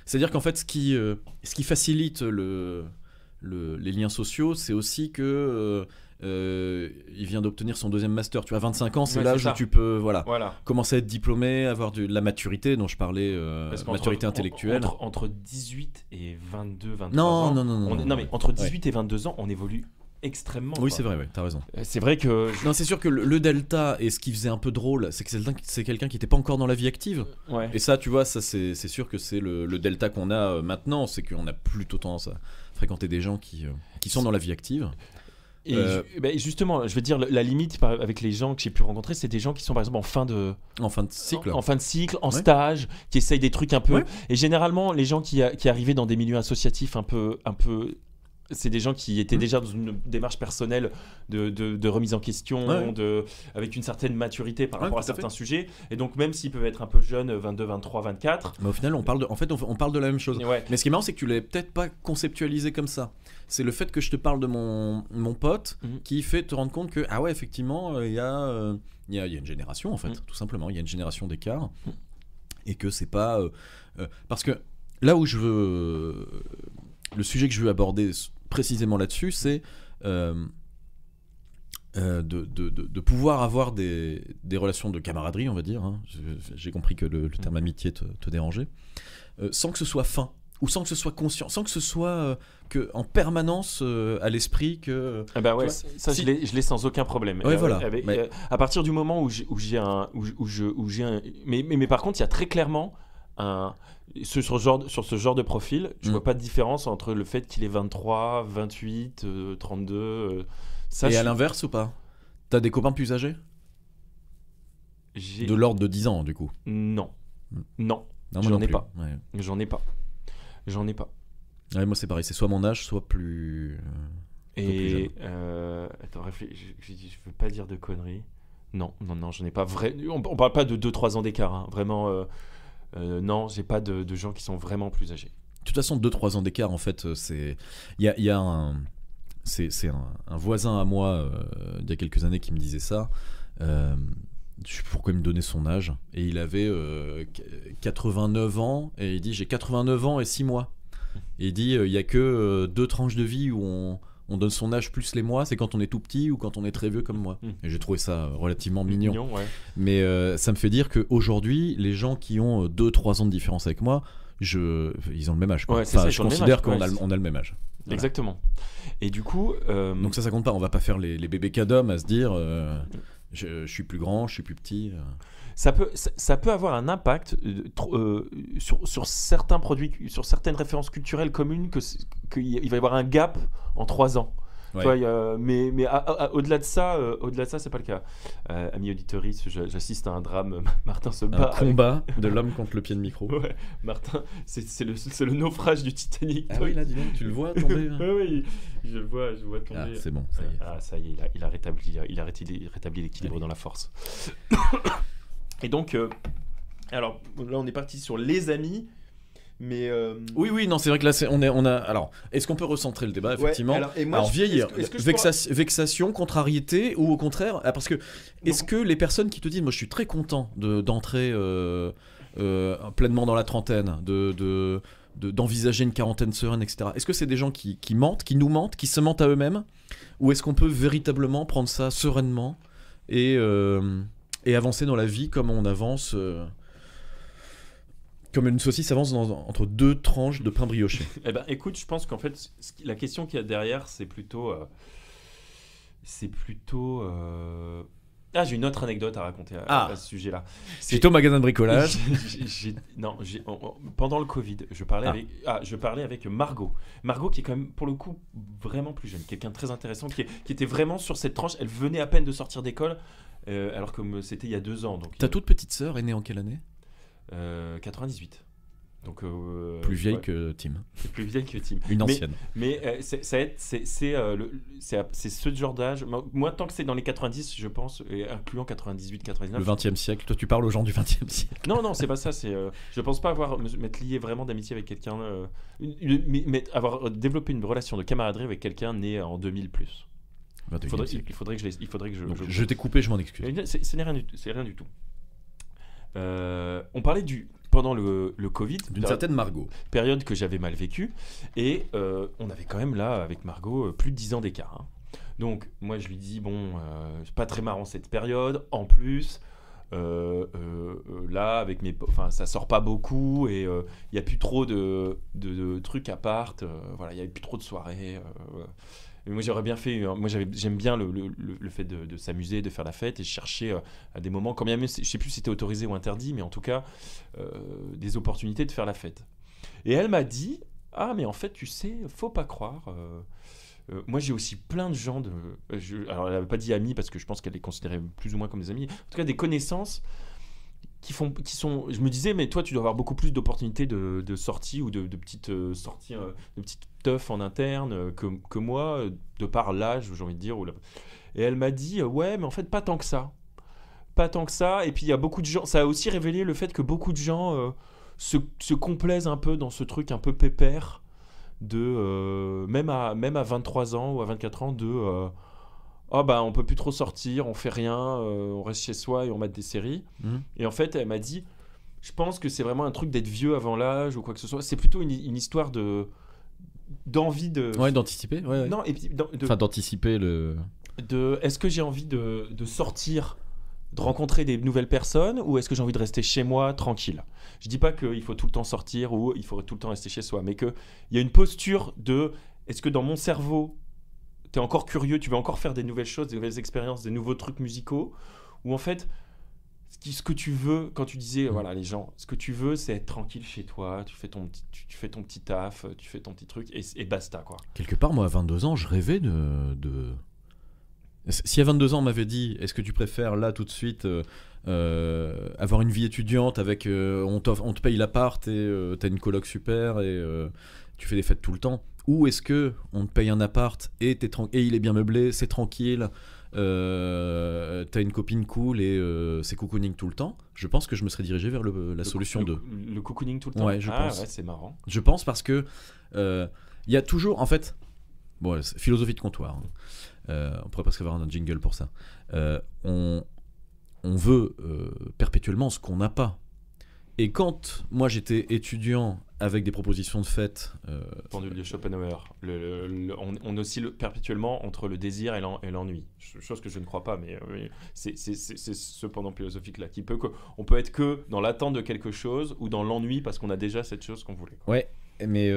C'est-à-dire qu'en fait, ce qui facilite les liens sociaux, c'est aussi que il vient d'obtenir son 2e master. Tu as 25 ans, c'est Ouais, l'âge c'est où ça. tu peux Voilà. commencer à être diplômé, avoir de la maturité dont je parlais, Parce qu'entre- maturité intellectuelle. Entre 18 et 22, 23 Non, ans. non, non, non, Non, mais entre 18 et 22 ans, on évolue extrêmement. Oui, quoi. c'est vrai, ouais, t'as raison. C'est vrai que. Non, c'est sûr que le delta, et ce qui faisait un peu drôle, c'est que c'est quelqu'un qui n'était pas encore dans la vie active. Ouais. Et ça, tu vois, ça c'est sûr que c'est le delta qu'on a maintenant, c'est qu'on a plutôt tendance à fréquenter des gens qui sont dans la vie active. Et justement, je veux dire, la limite avec les gens que j'ai pu rencontrer, c'est des gens qui sont par exemple en fin de cycle, en Ouais. stage, qui essayent des trucs un peu. Ouais. Et généralement, les gens qui arrivaient dans des milieux associatifs un peu, c'est des gens qui étaient déjà dans une démarche personnelle de remise en question, Ouais. avec une certaine maturité par Ouais, rapport à tout à certains sujets. Et donc, même s'ils peuvent être un peu jeunes, 22, 23, 24. Mais au final, on parle de la même chose. Ouais. Mais ce qui est marrant, c'est que tu l'avais peut-être pas conceptualisé comme ça. C'est le fait que je te parle de mon pote qui fait te rendre compte que, ah ouais, effectivement, il y a une génération, en fait, tout simplement. Il y a une génération d'écart. Et que c'est pas. Parce que là où je veux. Le sujet que je veux aborder précisément là-dessus, c'est de pouvoir avoir des relations de camaraderie, on va dire. Hein. J'ai compris que le terme amitié te dérangeait. Sans que ce soit fin. Ou sans que ce soit conscient, sans que ce soit que en permanence à l'esprit que. Ah bah ouais, tu vois, ça si- je l'ai sans aucun problème. Ouais, voilà. À partir du moment où j'ai un, mais par contre, il y a très clairement sur ce genre de profil, je vois pas de différence entre le fait qu'il ait 23, 28, 32. Ça, Et à l'inverse ou pas? T'as des copains plus âgés? De l'ordre de 10 ans, du coup. Non, non, Non, moi j'en non ai plus. pas. Ouais. J'en ai pas. Ouais, moi c'est pareil, c'est soit mon âge, soit plus. Et attends, je veux pas dire de conneries. Non, j'en ai pas. On parle pas de 2-3 ans d'écart. Hein. Vraiment, non, j'ai pas de gens qui sont vraiment plus âgés. De toute façon, 2-3 ans d'écart, en fait, c'est. Il y a un. C'est un voisin à moi d'il y a quelques années qui me disait ça. Je sais plus pourquoi il me donnait son âge. Et il avait 89 ans. Et il dit j'ai 89 ans et 6 mois. Et il dit il n'y a que 2 tranches de vie où on donne son âge plus les mois. C'est quand on est tout petit ou quand on est très vieux comme moi. Et j'ai trouvé ça relativement mignon. Ouais. Mais ça me fait dire qu'aujourd'hui, les gens qui ont 2-3 ans de différence avec moi, ils ont le même âge. Quoi. Ouais, c'est ça, je ils ont le même considère âge. qu'on Ouais, a le même âge. Voilà. Exactement. Et du coup. Donc ça compte pas. On va pas faire les bébés cadom à se dire je suis plus grand, je suis plus petit. Ça peut avoir un impact sur certains produits, sur certaines références culturelles communes, qu'il va y avoir un gap en 3 ans. Ouais. Tu vois, mais au-delà de ça, c'est pas le cas. Amis auditoris, j'assiste à un drame. Martin se bat. Un combat de l'homme contre le pied de micro. Ouais, Martin, c'est le naufrage du Titanic. Ah oui, là, dis donc, tu le vois tomber. Oui, je le vois tomber. Ah, c'est bon, ça y est. Ah, ça y est, il a rétabli l'équilibre dans la force. Et donc, alors là, on est parti sur les amis, mais Oui, non, c'est vrai que là, on a. Alors, est-ce qu'on peut recentrer le débat, effectivement? Ouais, et moi, vieillir, est-ce que je vexation, contrariété, ou au contraire, parce que est-ce que les personnes qui te disent, moi, je suis très content d'entrer pleinement dans la trentaine, d'envisager une quarantaine sereine, etc. Est-ce que c'est des gens qui mentent, qui nous mentent, qui se mentent à eux-mêmes, ou est-ce qu'on peut véritablement prendre ça sereinement et avancer dans la vie comme on avance, comme une saucisse avance entre 2 tranches de pain brioché? Eh ben, écoute, je pense qu'en fait, la question qu'il y a derrière, c'est plutôt. Ah, j'ai une autre anecdote à raconter à ce sujet-là. J'étais au magasin de bricolage. Pendant le Covid, je parlais avec Margot. Margot, qui est quand même, pour le coup, vraiment plus jeune, quelqu'un de très intéressant, qui était vraiment sur cette tranche. Elle venait à peine de sortir d'école, alors que c'était il y a 2 ans. Donc, Ta toute petite sœur est née en quelle année? 98. Donc, plus vieille que Tim. C'est plus vieille que Tim. Une ancienne. Mais c'est ce genre d'âge. Moi, tant que c'est dans les 90, je pense, et incluant 98, 99. Le 20e siècle. Toi, tu parles aux gens du 20e siècle. Non, c'est pas ça. Je pense pas m'être lié vraiment d'amitié avec quelqu'un, mais avoir développé une relation de camaraderie avec quelqu'un né en 2000 plus. Il faudrait que je. Donc, je t'ai coupé, je m'en excuse. C'est rien du tout. On parlait pendant le Covid, d'une certaine Margot, période que j'avais mal vécue, et on avait quand même là avec Margot plus de 10 ans d'écart. Hein. Donc, moi, je lui dis, bon, c'est pas très marrant cette période. En plus, là, avec enfin, ça sort pas beaucoup et il n'y a plus trop de trucs à part. Voilà, il n'y avait plus trop de soirées. Et moi, j'aurais bien fait. Moi, j'aime bien le fait de s'amuser, de faire la fête et chercher à des moments, quand même, je sais plus si c'était autorisé ou interdit, mais en tout cas, des opportunités de faire la fête. Et elle m'a dit, ah, mais en fait, tu sais, faut pas croire. Moi, j'ai aussi plein de gens alors, elle n'avait pas dit amis parce que je pense qu'elle les considérait plus ou moins comme des amis. En tout cas, des connaissances qui sont. Je me disais, mais toi, tu dois avoir beaucoup plus d'opportunités de sorties ou de petites sorties, de petites teufs en interne que moi, de par l'âge, j'ai envie de dire. Et elle m'a dit, ouais, mais en fait, pas tant que ça. Pas tant que ça. Et puis, il y a beaucoup de gens. Ça a aussi révélé le fait que beaucoup de gens se complaisent un peu dans ce truc un peu pépère. Même à 23 ans ou à 24 ans on peut plus trop sortir, on fait rien, on reste chez soi et on mate des séries. Et en fait, elle m'a dit, je pense que c'est vraiment un truc d'être vieux avant l'âge ou quoi que ce soit. C'est plutôt une histoire d'envie de... Ouais, d'anticiper. Ouais. Non, et puis d'anticiper est-ce que j'ai envie de sortir, de rencontrer des nouvelles personnes, ou est-ce que j'ai envie de rester chez moi tranquille? Je dis pas qu'il faut tout le temps sortir ou il faudrait tout le temps rester chez soi, mais qu'il y a une posture de est-ce que dans mon cerveau tu es encore curieux, tu veux encore faire des nouvelles choses, des nouvelles expériences, des nouveaux trucs musicaux, ou en fait ce que tu veux, quand tu disais voilà, les gens, ce que tu veux c'est être tranquille chez toi, tu fais ton petit taf, tu fais ton petit truc et basta quoi. Quelque part, moi à 22 ans je rêvais de... Si à 22 ans on m'avait dit est-ce que tu préfères là tout de suite avoir une vie étudiante avec on te paye l'appart et t'as une coloc super et tu fais des fêtes tout le temps, ou est-ce que on te paye un appart et il est bien meublé, c'est tranquille, t'as une copine cool et c'est cocooning tout le temps, je pense que je me serais dirigé vers la solution 2. Le cocooning tout le temps. Ouais, je pense. Ouais, c'est marrant. Je pense parce que il y a toujours en fait c'est philosophie de comptoir, hein. On pourrait presque avoir un jingle pour ça. On veut perpétuellement ce qu'on n'a pas. Et quand moi j'étais étudiant avec des propositions de fête... Pendule de Schopenhauer, on oscille perpétuellement entre le désir et l'ennui. Chose que je ne crois pas, mais c'est ce pendant philosophique-là. On peut être que dans l'attente de quelque chose ou dans l'ennui parce qu'on a déjà cette chose qu'on voulait. Ouais, mais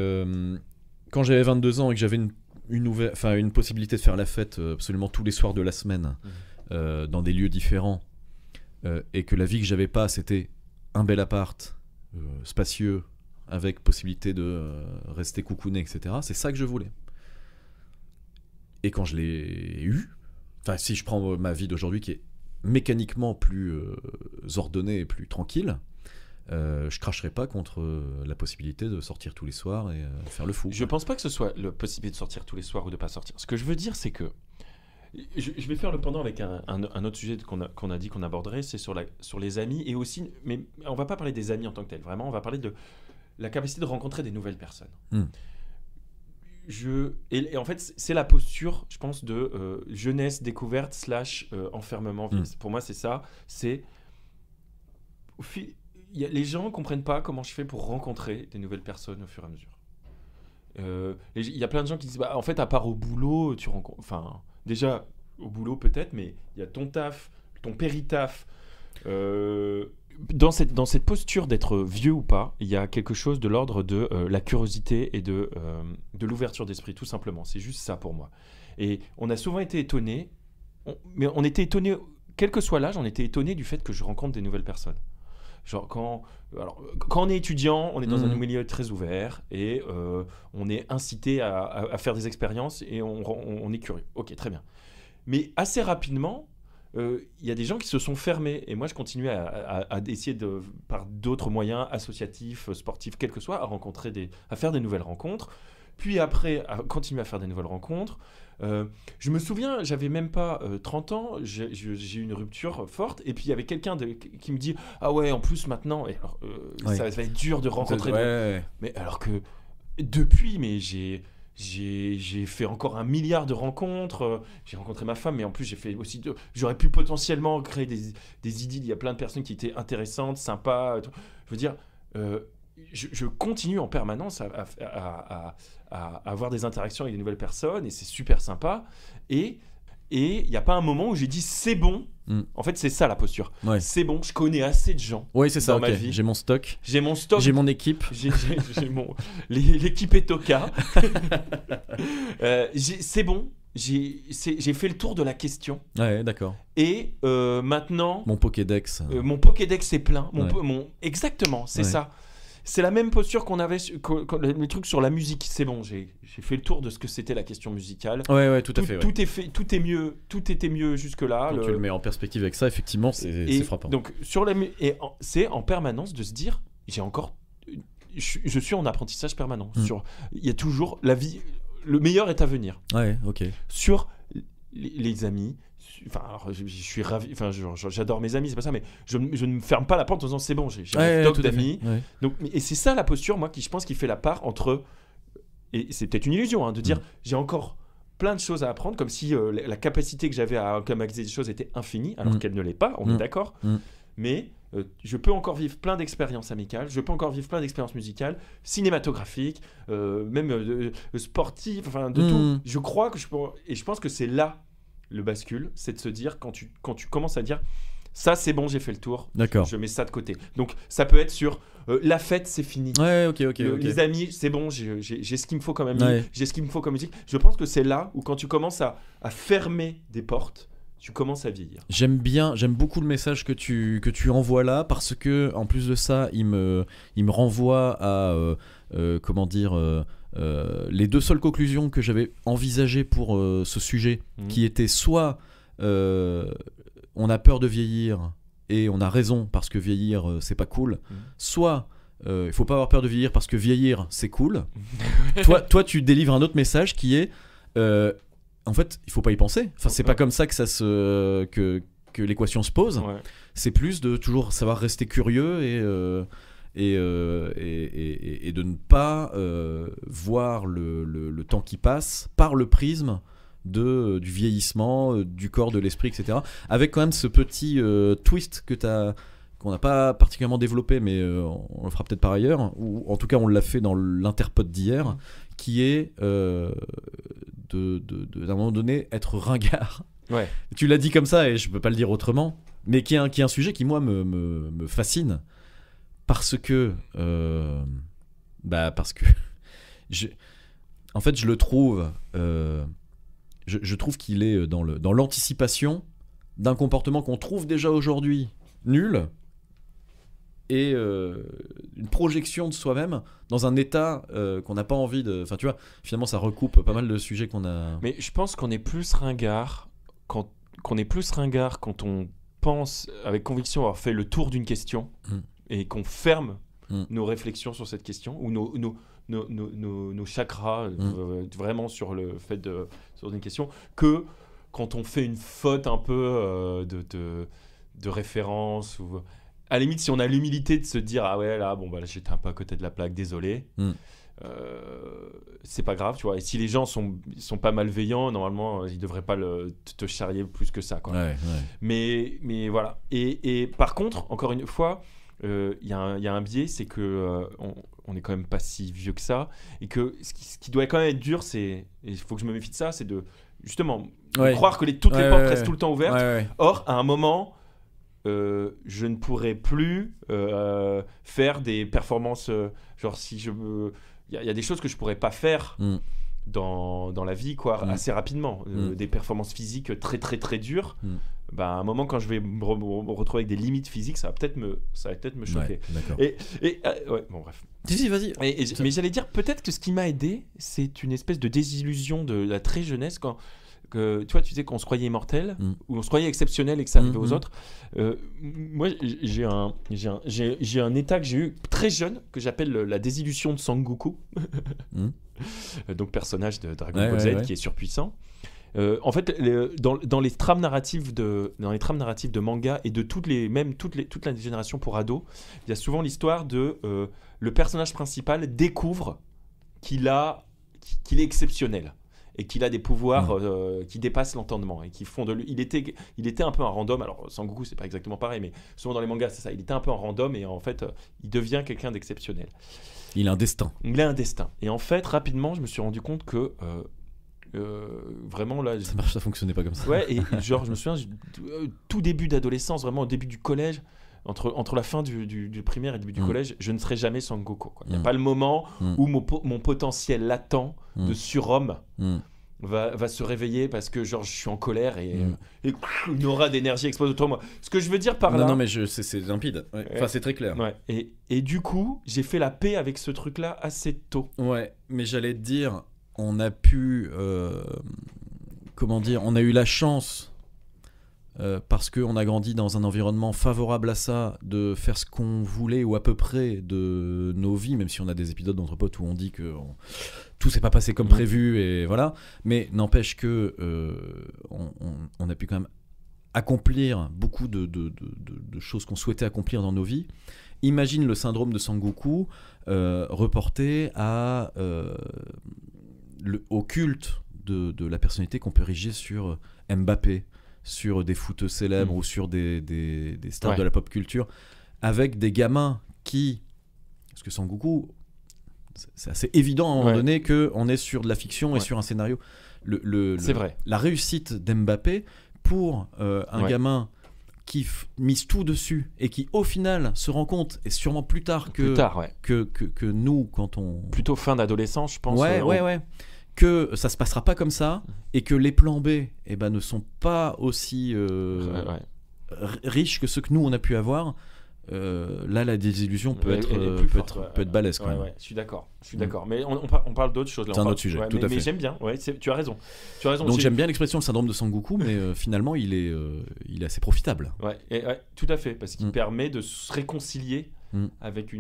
quand j'avais 22 ans et que j'avais une possibilité de faire la fête absolument tous les soirs de la semaine dans des lieux différents et que la vie que j'avais pas c'était un bel appart spacieux avec possibilité de rester coucouné, etc. C'est ça que je voulais. Et quand je l'ai eu, enfin si je prends ma vie d'aujourd'hui qui est mécaniquement plus ordonnée et plus tranquille, je cracherai pas contre la possibilité de sortir tous les soirs et faire le fou. Je pense pas que ce soit la possibilité de sortir tous les soirs ou de pas sortir. Ce que je veux dire, c'est que je vais faire le pendant avec un autre sujet qu'on a dit qu'on aborderait, c'est sur les amis et aussi, mais on va pas parler des amis en tant que tels. Vraiment, on va parler de la capacité de rencontrer des nouvelles personnes. Et en fait, c'est la posture, je pense, de jeunesse découverte / enfermement. Pour moi, c'est ça. C'est les gens ne comprennent pas comment je fais pour rencontrer des nouvelles personnes au fur et à mesure. Il y a plein de gens qui disent en fait, à part au boulot, tu rencontres. Enfin, déjà, au boulot peut-être, mais il y a ton taf, ton péritaf. Dans cette posture d'être vieux ou pas, il y a quelque chose de l'ordre de la curiosité et de l'ouverture d'esprit, tout simplement. C'est juste ça pour moi. Et on a souvent été étonnés, mais on était étonnés, quel que soit l'âge, on était étonnés du fait que je rencontre des nouvelles personnes. Genre quand on est étudiant, on est dans un milieu très ouvert et on est incité à faire des expériences et on est curieux. Ok, très bien. Mais assez rapidement, il y a des gens qui se sont fermés et moi je continuais à essayer par d'autres moyens associatifs, sportifs, quel que soit, à faire des nouvelles rencontres. Puis après, à continuer à faire des nouvelles rencontres. Je me souviens, j'avais même pas 30 ans, j'ai eu une rupture forte, et puis il y avait quelqu'un qui me dit « Ah ouais, en plus maintenant, et alors, ça va être dur de rencontrer... » Mais alors que depuis, mais j'ai fait encore 1 milliard de rencontres, j'ai rencontré ma femme, mais en plus j'ai fait aussi... J'aurais pu potentiellement créer des idylles, il y a plein de personnes qui étaient intéressantes, sympas, tout. Je veux dire... Je continue en permanence à avoir des interactions avec des nouvelles personnes et c'est super sympa. Et Et il n'y a pas un moment où j'ai dit c'est bon. En fait, c'est ça la posture. Ouais. C'est bon, je connais assez de gens. Oui, c'est ça, dans ok. ma vie. J'ai mon stock, J'ai mon stock. j'ai mon équipe. J'ai l'équipe est Toka. C'est bon. J'ai fait le tour de la question. Ouais, d'accord. Et maintenant, Mon Pokédex. mon Pokédex est plein. Ouais. Exactement, c'est Ouais. ça. C'est la même posture qu'on avait les trucs sur la musique. C'est bon, j'ai fait le tour de ce que c'était la question musicale. Ouais, tout à fait. Ouais. Tout est fait, tout est mieux, tout était mieux jusque-là. Quand tu le mets en perspective avec ça, effectivement, c'est frappant. Donc c'est en permanence de se dire, je suis en apprentissage permanent. Il y a toujours la vie, le meilleur est à venir. Ouais, ok. Sur les amis. Enfin, alors, je suis ravi. Enfin, j'adore mes amis, c'est pas ça, mais je ne me ferme pas la porte en disant c'est bon, j'ai un stock d'amis. Ouais. Donc, et c'est ça la posture, moi, qui je pense qui fait la part entre. Et c'est peut-être une illusion, hein, de dire j'ai encore plein de choses à apprendre, comme si la capacité que j'avais à automatiser des choses était infinie, alors qu'elle ne l'est pas, on est d'accord. Mais je peux encore vivre plein d'expériences amicales, je peux encore vivre plein d'expériences musicales, cinématographiques, même sportives, enfin de tout. Je crois que je peux. Et je pense que c'est là le bascule, c'est de se dire quand tu commences à dire ça c'est bon, j'ai fait le tour, D'accord. je mets ça de côté. Donc ça peut être sur la fête, c'est fini. Ouais, ok. Les amis, c'est bon, j'ai ce qu'il me faut comme ami, Ouais. j'ai ce qu'il me faut comme musique. Je pense que c'est là où quand tu commences à fermer des portes, tu commences à vieillir. J'aime beaucoup le message que tu envoies là, parce que en plus de ça, il me renvoie à comment dire, les deux seules conclusions que j'avais envisagées pour ce sujet, qui étaient soit on a peur de vieillir et on a raison parce que vieillir c'est pas cool, soit il faut pas avoir peur de vieillir parce que vieillir c'est cool. toi tu délivres un autre message qui est en fait il faut pas y penser, enfin c'est pas comme ça que ça se que l'équation se pose. C'est plus de toujours savoir rester curieux et de ne pas voir le temps qui passe par le prisme du vieillissement, du corps, de l'esprit, etc. Avec quand même ce petit twist qu'on n'a pas particulièrement développé, mais on le fera peut-être par ailleurs, ou en tout cas on l'a fait dans l'interpod d'hier, qui est d'un moment donné être ringard. Ouais. Tu l'as dit comme ça et je peux pas le dire autrement, mais qui est un sujet qui moi me fascine. Parce que en fait je le trouve je trouve qu'il est dans l'anticipation d'un comportement qu'on trouve déjà aujourd'hui nul et une projection de soi-même dans un état qu'on n'a pas envie de. Enfin tu vois, finalement ça recoupe pas mal de sujets qu'on a. Mais je pense qu'on est plus ringard quand on pense avec conviction avoir fait le tour d'une question et qu'on ferme nos réflexions sur cette question, ou nos chakras vraiment sur le fait sur une question, que quand on fait une faute un peu de référence, ou à la limite si on a l'humilité de se dire ah ouais là j'étais un peu à côté de la plaque, désolé. C'est pas grave, tu vois. Et si les gens sont pas malveillants, normalement ils devraient pas te charrier plus que ça, quoi. Ouais. Mais voilà. Et par contre, encore une fois, il y a un biais, c'est que on est quand même pas si vieux que ça, et que ce qui doit quand même être dur, et il faut que je me méfie de ça, c'est de justement de croire que toutes les portes restent tout le temps ouvertes. Ouais. Or, à un moment, je ne pourrai plus faire des performances, genre si je veux. Il y a des choses que je pourrais pas faire dans la vie, quoi, assez rapidement. Des performances physiques très très très dures. À un moment, quand je vais me retrouver avec des limites physiques, ça va peut-être me choquer. Ouais, Ouais, bon bref. Si, vas-y. Mais j'allais dire, peut-être que ce qui m'a aidé, c'est une espèce de désillusion de la très jeunesse, quand tu vois, tu disais qu'on se croyait immortel, ou on se croyait exceptionnel et que ça arrivait aux autres. Moi, j'ai un état que j'ai eu très jeune, que j'appelle la désillusion de Sangoku. Donc personnage de Dragon Ball Z qui est surpuissant. En fait, dans les trames narratives de manga et de toute la génération pour ados, il y a souvent l'histoire de le personnage principal découvre qu'il est exceptionnel et qu'il a des pouvoirs qui dépassent l'entendement et qui font de lui. Il était un peu un random. Alors Sangoku, c'est pas exactement pareil, mais souvent dans les mangas, c'est ça. Il était un peu un random et en fait, il devient quelqu'un d'exceptionnel. Il a un destin. Il a un destin. Et en fait, rapidement, je me suis rendu compte que vraiment là. Ça fonctionnait pas comme ça. Ouais, et genre, je me souviens, tout début d'adolescence, vraiment au début du collège, entre la fin du primaire et le début du collège, je ne serai jamais Sangoku. Il n'y a pas le moment où mon potentiel latent de surhomme va se réveiller parce que genre, je suis en colère et une aura d'énergie explose autour de moi. Ce que je veux dire par là... Non, mais c'est limpide. Ouais. Enfin, c'est très clair. Ouais. Et du coup, j'ai fait la paix avec ce truc-là assez tôt. Ouais, mais j'allais te dire, on a pu... comment dire, on a eu la chance... parce qu'on a grandi dans un environnement favorable à ça, de faire ce qu'on voulait ou à peu près de nos vies, même si on a des épisodes d'Entre Potes où on dit que tout s'est pas passé comme prévu, et voilà. Mais n'empêche que on a pu quand même accomplir beaucoup de choses qu'on souhaitait accomplir dans nos vies. Imagine le syndrome de Sangoku reporté au culte de la personnalité qu'on peut ériger sur Mbappé, sur des footeux célèbres ou sur des stars de la pop culture, avec des gamins qui... Parce que Sangoku, c'est assez évident à un moment donné qu'on est sur de la fiction et sur un scénario. C'est vrai. La réussite d'Mbappé pour un gamin qui mise tout dessus et qui au final se rend compte, et sûrement plus tard que nous, quand on... Plutôt fin d'adolescence, je pense. Ouais. Que ça se passera pas comme ça et que les plans B ne sont pas aussi riches que ceux que nous on a pu avoir. Là, la désillusion peut être balèze quand même. Ouais, je suis d'accord. Mais on parle d'autres choses là. C'est un autre sujet, tout à fait. Mais j'aime bien. Tu as raison. Donc j'aime bien l'expression le syndrome de Sangoku, mais finalement il est assez profitable. Ouais, tout à fait, parce qu'il permet de se réconcilier avec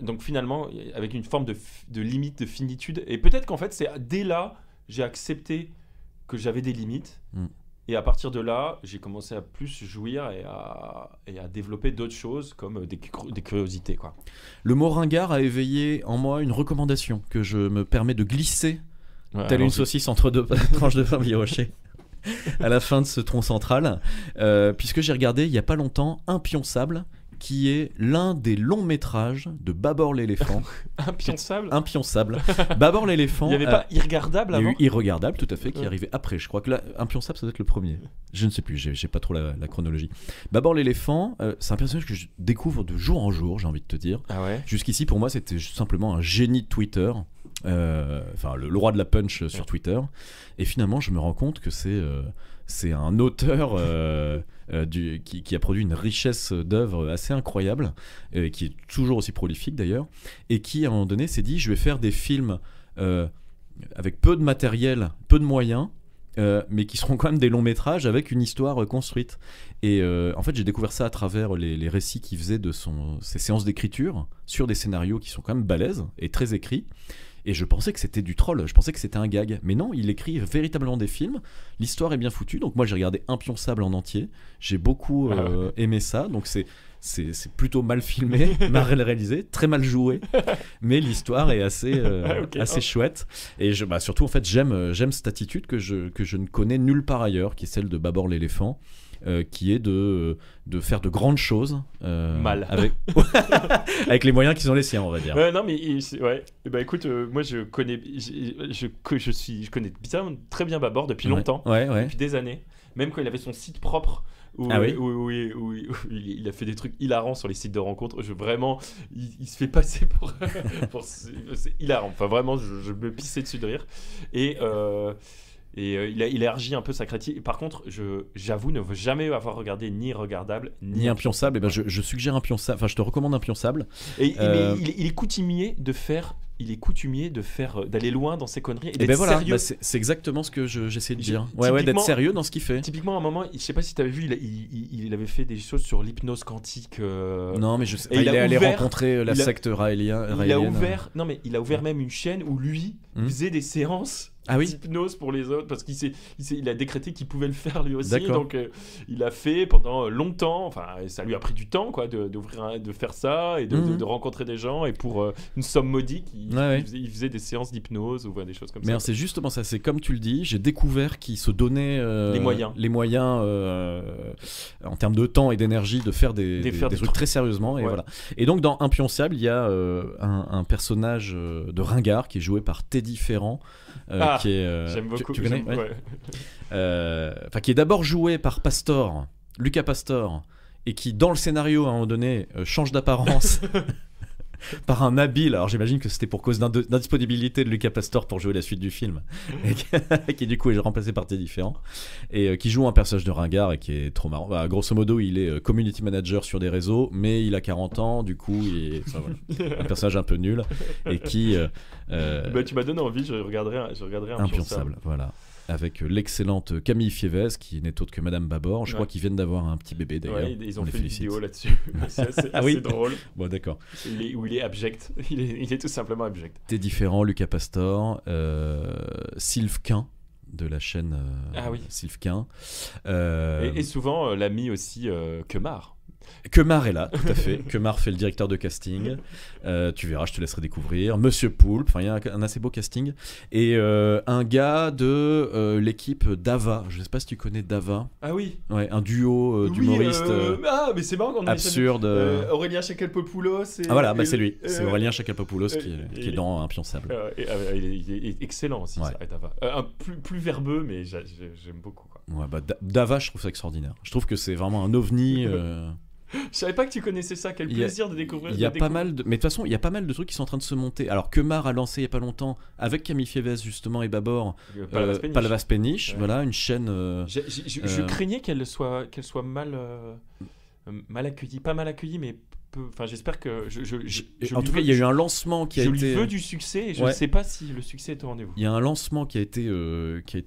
donc finalement avec une forme de limite, de finitude. Et peut-être qu'en fait c'est dès là j'ai accepté que j'avais des limites. Et à partir de là, j'ai commencé à plus jouir et à développer d'autres choses comme des curiosités, quoi. Le mot ringard a éveillé en moi une recommandation que je me permets de glisser, telle une saucisse entre deux tranches de pain brioché, à la fin de ce tronc central, puisque j'ai regardé il n'y a pas longtemps Impionçable, qui est l'un des longs métrages de Babor l'éléphant. Impionçable. Babor l'éléphant. Il n'y avait pas Irregardable avant ? Il y a eu Irregardable, tout à fait, qui est arrivé après. Je crois que là, Impionçable, ça doit être le premier. Je ne sais plus, j'ai pas trop la chronologie. Babor l'éléphant, c'est un personnage que je découvre de jour en jour, j'ai envie de te dire. Ah ouais ? Jusqu'ici, pour moi, c'était simplement un génie de Twitter. Enfin, le roi de la punch sur Twitter. Et finalement, je me rends compte que c'est un auteur qui a produit une richesse d'œuvres assez incroyable, qui est toujours aussi prolifique d'ailleurs, et qui à un moment donné s'est dit je vais faire des films avec peu de matériel, peu de moyens, mais qui seront quand même des longs métrages avec une histoire construite. Et en fait j'ai découvert ça à travers les récits qu'il faisait de ses séances d'écriture sur des scénarios qui sont quand même balèzes et très écrits. Et je pensais que c'était du troll, je pensais que c'était un gag. Mais non, il écrit véritablement des films. L'histoire est bien foutue. Donc moi, j'ai regardé Impionçable en entier. J'ai beaucoup aimé ça. Donc c'est plutôt mal filmé, mal réalisé, très mal joué. Mais l'histoire est assez chouette. Et surtout, en fait, j'aime cette attitude que je ne connais nulle part ailleurs, qui est celle de Babor l'éléphant. Qui est de faire de grandes choses mal avec les moyens qui sont les siens, on va dire. Non mais écoute, moi je connais très bien Babor depuis longtemps, depuis des années, même quand il avait son site propre où il a fait des trucs hilarants sur les sites de rencontres. Il se fait passer pour c'est hilarant. Enfin vraiment, je me pissais dessus de rire. Et il a élargi un peu sa critique. Par contre, j'avoue ne jamais avoir regardé ni Irregardable ni Impionçable. Je suggère Impionçable. Enfin, je te recommande Impionçable. Mais il est coutumier de faire. D'aller loin dans ses conneries et d'être sérieux. C'est exactement ce que j'essaie de dire. D'être sérieux dans ce qu'il fait. Typiquement, à un moment, je sais pas si tu avais vu, il avait fait des choses sur l'hypnose quantique. Non, mais je sais. Il est allé rencontrer la secte raélienne. Il a ouvert même une chaîne où lui faisait des séances d'hypnose pour les autres parce qu'il a décrété qu'il pouvait le faire lui aussi. D'accord. Donc il a fait pendant longtemps. Enfin, ça lui a pris du temps, quoi, de faire ça et de rencontrer des gens, et pour une somme modique, il faisait des séances d'hypnose ou des choses comme ça. Mais c'est justement ça. C'est comme tu le dis. J'ai découvert qu'il se donnait les moyens en termes de temps et d'énergie de faire des trucs très sérieusement. Et voilà. Et donc dans Impionçable, il y a un personnage de ringard qui est joué par Teddy Ferrand. qui est, J'aime beaucoup. tu connais, j'aime- ouais. ouais. Qui est d'abord joué par Pastor, Lucas Pastor, et qui dans le scénario à un moment donné change d'apparence par un habile. Alors j'imagine que c'était pour cause d'indisponibilité de Lucas Pastor pour jouer la suite du film, et qui du coup est remplacé par Teddy Ferrand, et qui joue un personnage de ringard et qui est trop marrant. Bah, grosso modo, il est community manager sur des réseaux, mais il a 40 ans, du coup il est voilà, un personnage un peu nul et qui Bah, tu m'as donné envie, je regarderai un impionçable, voilà. Avec l'excellente Camille Fievez, qui n'est autre que Madame Babor. Je crois qu'ils viennent d'avoir un petit bébé d'ailleurs. Ouais, ils ont On les fait une félicite. vidéo là-dessus. C'est assez, Ah oui. assez drôle. Bon, d'accord. Où il est abject. Il est tout simplement abject. Teddy Ferrand, Lucas Pastor, Sylvain de la chaîne Ah oui. Sylvain. Et souvent l'ami aussi Kemar. Kemar est là, tout à fait. Kemar fait le directeur de casting. Tu verras, je te laisserai découvrir. Monsieur Poulpe, enfin il y a un assez beau casting. Et un gars de l'équipe Dava. Je ne sais pas si tu connais Dava. Ah oui. Ouais, un duo d'humoristes Ah mais c'est marrant qu'on absurdes. Aurélien Chakalpopoulos. Ah voilà, bah c'est lui. C'est Aurélien Chakalpopoulos qui est dans Impionçable. Il est excellent aussi, Ouais. ça, Dava. Plus verbeux, mais j'aime beaucoup. Quoi. Ouais, bah, Dava, je trouve ça extraordinaire. Je trouve que c'est vraiment un ovni. Je savais pas que tu connaissais ça. Quel plaisir de découvrir. Il y a pas mal de... Mais de toute façon, il y a pas mal de trucs qui sont en train de se monter. Alors, Kemar a lancé il y a pas longtemps, avec Camille Fievez justement et Babor, Palavas Péniche, Ouais. voilà, une chaîne... Je craignais qu'elle soit mal accueillie. Pas mal accueillie, mais enfin, j'espère que... en tout cas, il y a eu un lancement qui a je été... lui veux du succès et je ne Ouais. sais pas si le succès est au rendez-vous. Il y a un lancement qui a été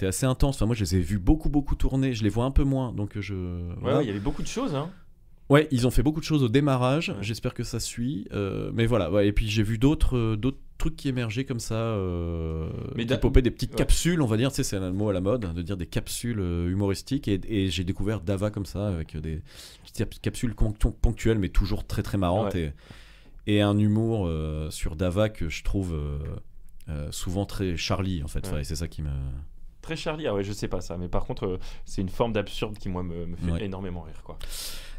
assez intense. Enfin, moi, je les ai vus beaucoup tourner. Je les vois un peu moins, donc voilà. Ouais, il y avait beaucoup de choses, hein. Ouais, ils ont fait beaucoup de choses au démarrage. Ouais. J'espère que ça suit. Mais voilà. Ouais, et puis j'ai vu d'autres trucs qui émergeaient comme ça, Mais qui popaient des petites ouais. capsules, on va dire. Tu sais, c'est un mot à la mode de dire des capsules humoristiques. Et j'ai découvert Dava comme ça, avec des petites capsules ponctuelles, mais toujours très très marrantes, Ouais. et un humour sur Dava que je trouve souvent très Charlie en fait. Ouais. Ouais, c'est ça qui me... Très Charlie, ah ouais, je sais pas ça. Mais par contre, c'est une forme d'absurde qui, moi, me fait Ouais. énormément rire, quoi.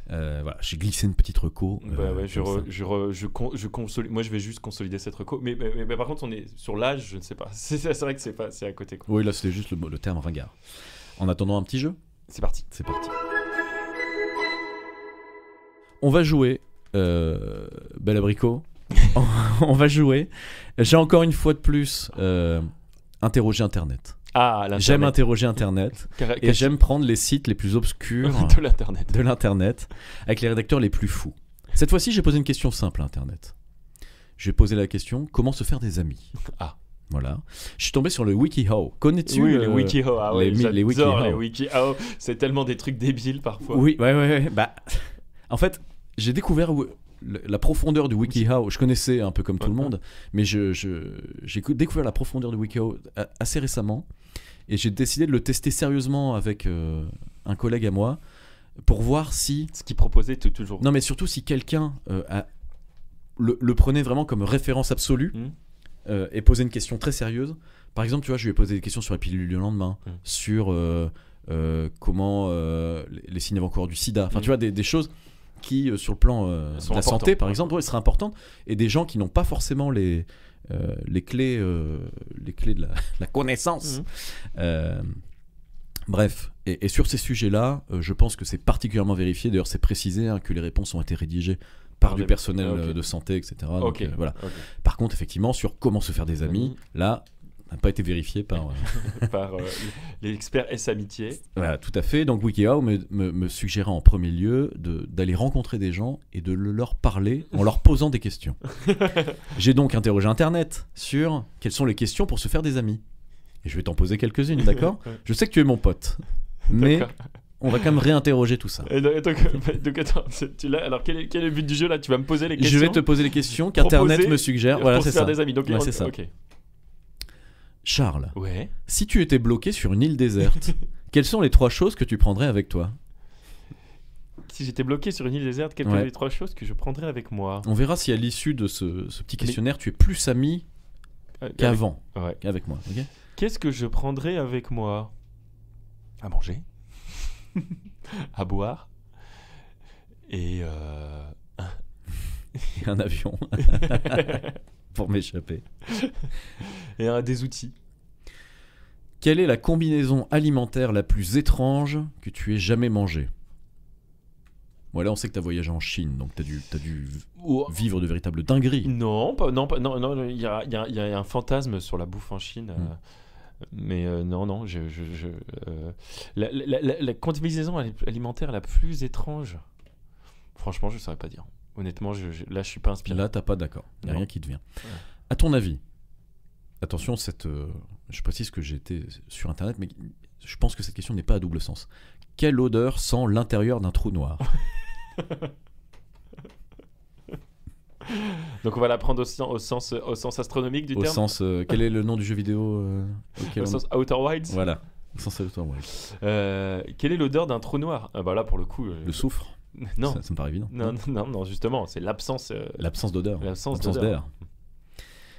Voilà, j'ai glissé une petite reco. Bah ouais, comme ça. consolide. Moi, je vais juste consolider cette reco. Mais par contre, on est sur l'âge, je ne sais pas. C'est vrai que c'est à côté, quoi. Oui, là c'était juste le terme ringard. En attendant un petit jeu, C'est parti. c'est parti. On va jouer, bel abricot. On va jouer. J'ai encore une fois de plus interrogé Internet. Ah, l'Internet. J'aime interroger Internet et j'aime prendre les sites les plus obscurs de l'Internet. de l'Internet avec les rédacteurs les plus fous. Cette fois-ci, j'ai posé une question simple à Internet. J'ai posé la question: comment se faire des amis? Ah. Voilà. Je suis tombé sur le WikiHow. Connais-tu Oui, les WikiHow. Ah ouais, les j'adore WikiHow. les WikiHow. C'est tellement des trucs débiles parfois. Oui, ouais. Bah, en fait, j'ai découvert la profondeur du WikiHow. Je connaissais un peu comme tout le monde, mais j'ai découvert la profondeur du WikiHow assez récemment, et j'ai décidé de le tester sérieusement avec un collègue à moi pour voir si... Ce qu'il proposait toujours. Non, mais surtout si quelqu'un le prenait vraiment comme référence absolue et posait une question très sérieuse. Par exemple, tu vois, je lui ai posé des questions sur la pilule du lendemain, sur comment les signes avant-coureurs du sida. Enfin, tu vois, des choses qui, sur le plan de la santé, par exemple, seraient importantes, et des gens qui n'ont pas forcément les clés de la connaissance. Bref, et sur ces sujets-là, je pense que c'est particulièrement vérifié. D'ailleurs, c'est précisé que les réponses ont été rédigées par du personnel de santé, etc. Donc, voilà. Par contre, effectivement, sur comment se faire des amis, là, n'a pas été vérifié par l'expert S-Amitié. Voilà, tout à fait. Donc WikiHow me suggérait en premier lieu d'aller rencontrer des gens et de leur parler en leur posant des questions. J'ai donc interrogé Internet sur quelles sont les questions pour se faire des amis. Et je vais t'en poser quelques-unes, d'accord? Je sais que tu es mon pote, mais on va quand même réinterroger tout ça. Et donc attends, alors quel est le but du jeu là? Tu vas me poser les questions? Je vais te poser les questions qu'Internet me suggère. Voilà, pour c'est se faire ça. des amis. Donc, c'est ça. Ok. Charles, Ouais. si tu étais bloqué sur une île déserte, quelles sont les 3 choses que tu prendrais avec toi? Si j'étais bloqué sur une île déserte, quelles sont les 3 choses que je prendrais avec moi? On verra si à l'issue de ce petit questionnaire, tu es plus ami qu'avant, qu'avec moi. Okay, qu'est-ce que je prendrais avec moi? À manger, à boire et un avion pour m'échapper. Et des outils. Quelle est la combinaison alimentaire la plus étrange que tu aies jamais mangée? Bon, là, on sait que tu as voyagé en Chine, donc tu as dû vivre de véritables dingueries. Non, il y a un fantasme sur la bouffe en Chine. Mais non, la combinaison alimentaire la plus étrange, franchement, je ne saurais pas dire. Honnêtement, là, je suis pas inspiré. Là, t'as pas d'accord. Il n'y a Non. rien qui te vient. Ouais. À ton avis, attention, je précise que j'ai été sur Internet, mais je pense que cette question n'est pas à double sens. Quelle odeur sent l'intérieur d'un trou noir? Donc on va la prendre au sens astronomique du Au terme. sens, quel est le nom du jeu vidéo auquel Au on- sens Outer Wilds. Voilà, au sens Outer Wilds. Quelle est l'odeur d'un trou noir? Bah là pour le coup. Le soufre. Non. Ça me paraît évident. Non, justement, c'est l'absence. L'absence d'odeur. L'absence d'air. d'odeur.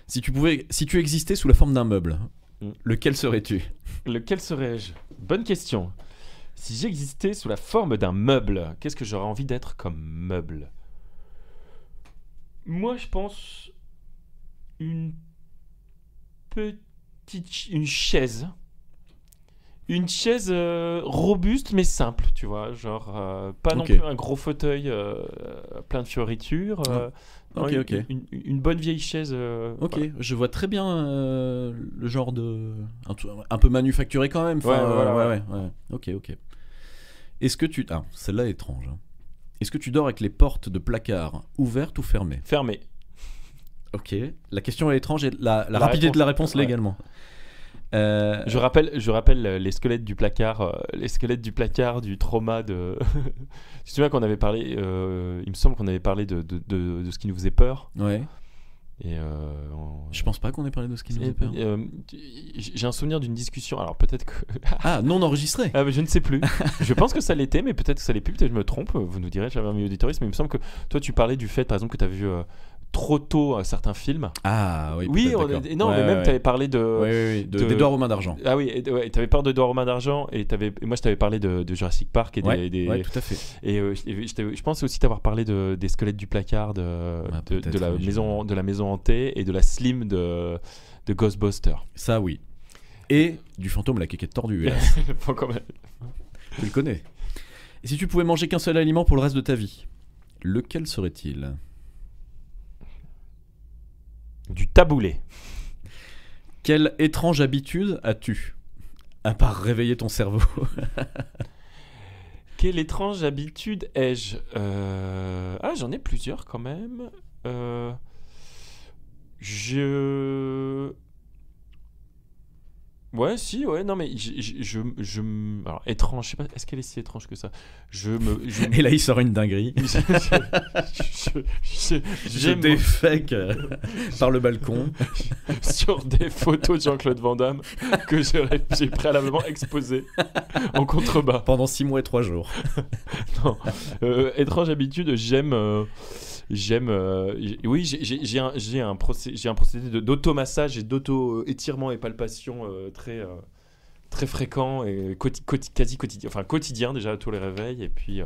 Si tu existais sous la forme d'un meuble, Mm. lequel serais-tu? Lequel serais-je? Bonne question. Si j'existais sous la forme d'un meuble, qu'est-ce que j'aurais envie d'être comme meuble? Moi, je pense une chaise. Une chaise robuste mais simple, tu vois, genre pas non Ok. plus un gros fauteuil plein de fioritures. Non, Ok. Une bonne vieille chaise. Ok, voilà. je vois très bien le genre de... Un peu manufacturé quand même. Enfin, Ouais, voilà, ouais. Ok. Est-ce que tu... Ah, celle-là est étrange. Hein. Est-ce que tu dors avec les portes de placard ouvertes ou fermées? Fermé. Ok. La question est étrange et la La rapidité réponse- de la réponse ouais. légalement. Je rappelle les squelettes du placard, du trauma de. Tu te souviens qu'on avait parlé, il me semble qu'on avait parlé de ce qui nous faisait peur. Ouais. Et Je pense pas qu'on ait parlé de ce qui nous fait peur. j'ai un souvenir d'une discussion. Alors peut-être que. Ah, non enregistré. Ah, mais je ne sais plus. Je pense que ça l'était, mais peut-être que ça l'est plus. Peut-être que je me trompe. Vous nous direz, j'avais un milieu auditorisme, mais il me semble que toi, tu parlais du fait, par exemple, que tu as vu trop tôt certains films. Ah, oui. Oui, peut-être, d'accord. non, mais même tu avais parlé de. Oui. de- D'Edouard aux mains d'argent. Ah oui, t'avais peur d'Edouard aux mains d'argent et moi je t'avais parlé de Jurassic Park et Ouais, tout à fait. et je pense aussi t'avoir parlé des squelettes du placard, de peut-être, la oui, maison hantée et de la Slim de Ghostbusters. Ça, oui. Et du fantôme, la quéquette tordue. hélas. Faut quand même- Tu le connais. Et si tu pouvais manger qu'un seul aliment pour le reste de ta vie, lequel serait-il? Du taboulé. Quelle étrange habitude as-tu? À part réveiller ton cerveau. Quelle étrange habitude ai-je? Ah, j'en ai plusieurs quand même. Ouais, si, ouais, non, mais alors, étrange, je sais pas, est-ce qu'elle est si étrange que ça? Et là, il sort une dinguerie. Je Je défèque par le balcon. sur des photos de Jean-Claude Van Damme que j'ai préalablement exposées en contrebas. Pendant 6 mois et 3 jours. Non. Étrange habitude, oui, j'ai un procédé d'automassage et d'auto-étirement et palpation très fréquent et quasi quotidien, enfin quotidien déjà à tous les réveils et puis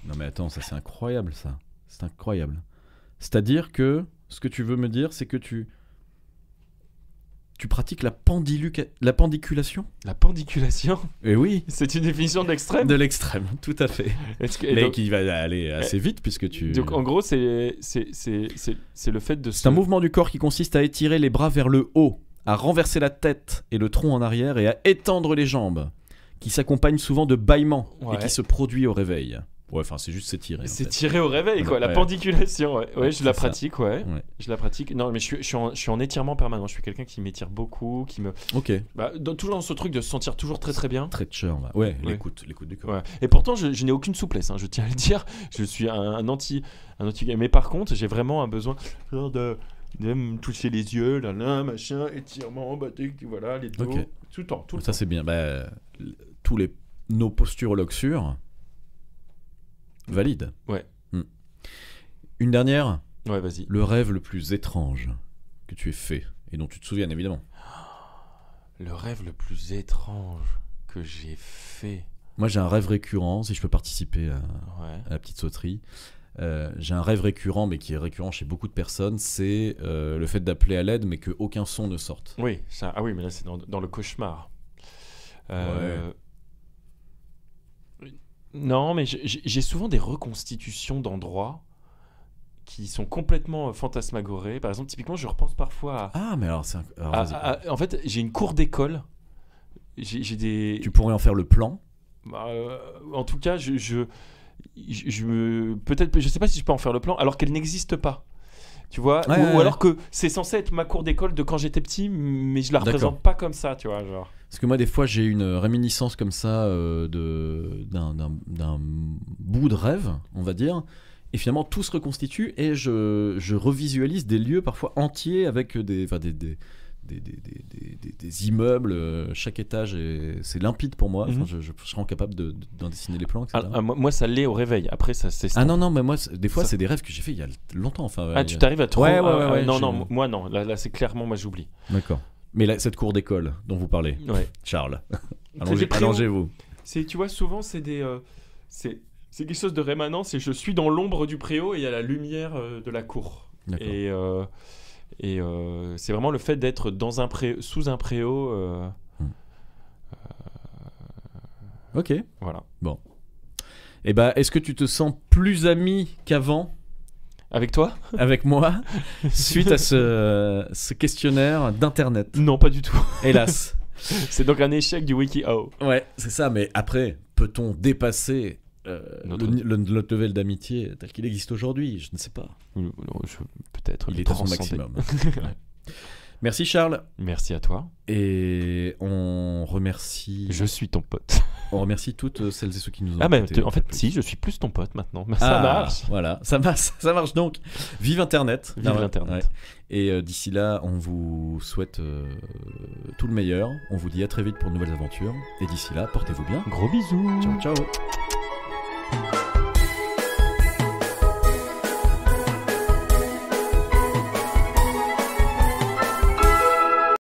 Non mais attends, ça c'est incroyable ça. C'est incroyable. C'est-à-dire que ce que tu veux me dire, c'est que tu pratiques la pendiculation? la pendiculation, Eh oui, c'est une définition de l'extrême. de l'extrême, tout à fait. Et Mais donc, qui va aller assez vite puisque tu... donc, en gros c'est le fait de C'est un mouvement du corps qui consiste à étirer les bras vers le haut, à renverser la tête et le tronc en arrière et à étendre les jambes, qui s'accompagne souvent de bâillements Ouais. et qui se produit au réveil. Ouais, enfin c'est juste s'étirer. en c'est fait. tiré au réveil quoi, la Ouais. pendiculation, ouais, je la C'est ça. pratique, ouais. Ouais. Je la pratique. Non, mais je suis en étirement permanent. Je suis quelqu'un qui m'étire beaucoup, Ok, toujours dans ce truc de se sentir toujours très très bien. stretcher, va. Ouais, Ouais. l'écoute du corps. Ouais. Et pourtant, je n'ai aucune souplesse, hein, je tiens à le dire. Je suis un anti. Mais par contre, j'ai vraiment un besoin genre de me toucher les yeux, là, machin, étirement, voilà, les dos, Ok. tout le temps, Ça c'est bien. Bah, nos posturologues sûrs valident. Ouais. Une dernière. Ouais, vas-y. Le rêve le plus étrange que tu aies fait et dont tu te souviens évidemment. Le rêve le plus étrange que j'ai fait. Moi j'ai un rêve récurrent, si je peux participer à Ouais. la petite sauterie. J'ai un rêve récurrent, mais qui est récurrent chez beaucoup de personnes, c'est le fait d'appeler à l'aide, mais qu'aucun son ne sorte. Oui, ça. Ah oui, mais là c'est dans le cauchemar. Non, mais j'ai souvent des reconstitutions d'endroits qui sont complètement fantasmagorés. Par exemple, typiquement, je repense parfois à... Ah, mais alors, en fait, j'ai une cour d'école. J'ai des... tu pourrais en faire le plan. En tout cas, peut-être, je sais pas si je peux en faire le plan, alors qu'elle n'existe pas. Tu vois, ou alors que c'est censé être ma cour d'école de quand j'étais petit, mais je la représente pas comme ça, tu vois, genre. Parce que moi, des fois, j'ai une réminiscence comme ça d'un bout de rêve, on va dire, et finalement tout se reconstitue et je revisualise des lieux parfois entiers avec des immeubles, chaque étage, c'est limpide pour moi. Enfin, je serais capable d'en dessiner les plans, etc. Moi, ça l'est au réveil. Après, ça c'est. Ah non, mais moi, des fois, c'est des rêves que j'ai fait il y a longtemps. Enfin, tu t'arrives à trop. Ouais, non, moi non. Là, c'est clairement, moi, j'oublie. D'accord. Mais là, cette cour d'école dont vous parlez, Charles, allongez-vous. Tu vois, souvent, c'est c'est quelque chose de rémanent. C'est je suis dans l'ombre du préau et il y a la lumière de la cour. D'accord. Et c'est vraiment le fait d'être dans sous un préau. Ok. Voilà. Bon. Et est-ce que tu te sens plus ami qu'avant avec toi? Avec moi, suite à ce questionnaire d'internet? Non, pas du tout. Hélas. C'est donc un échec du WikiHow. Ouais, c'est ça. Mais après, peut-on dépasser notre level d'amitié tel qu'il existe aujourd'hui? Je ne sais pas. Peut-être. Il est à son maximum. Merci Charles. Merci à toi. Et on remercie... Je suis ton pote. On remercie toutes celles et ceux qui nous ont écoutés. En fait, si, je suis plus ton pote maintenant. Ça marche. Voilà, ça marche donc. Vive Internet. Vive l'Internet. Ouais. Et d'ici là, on vous souhaite tout le meilleur. On vous dit à très vite pour de nouvelles aventures. Et d'ici là, portez-vous bien. Gros bisous. Ciao, ciao.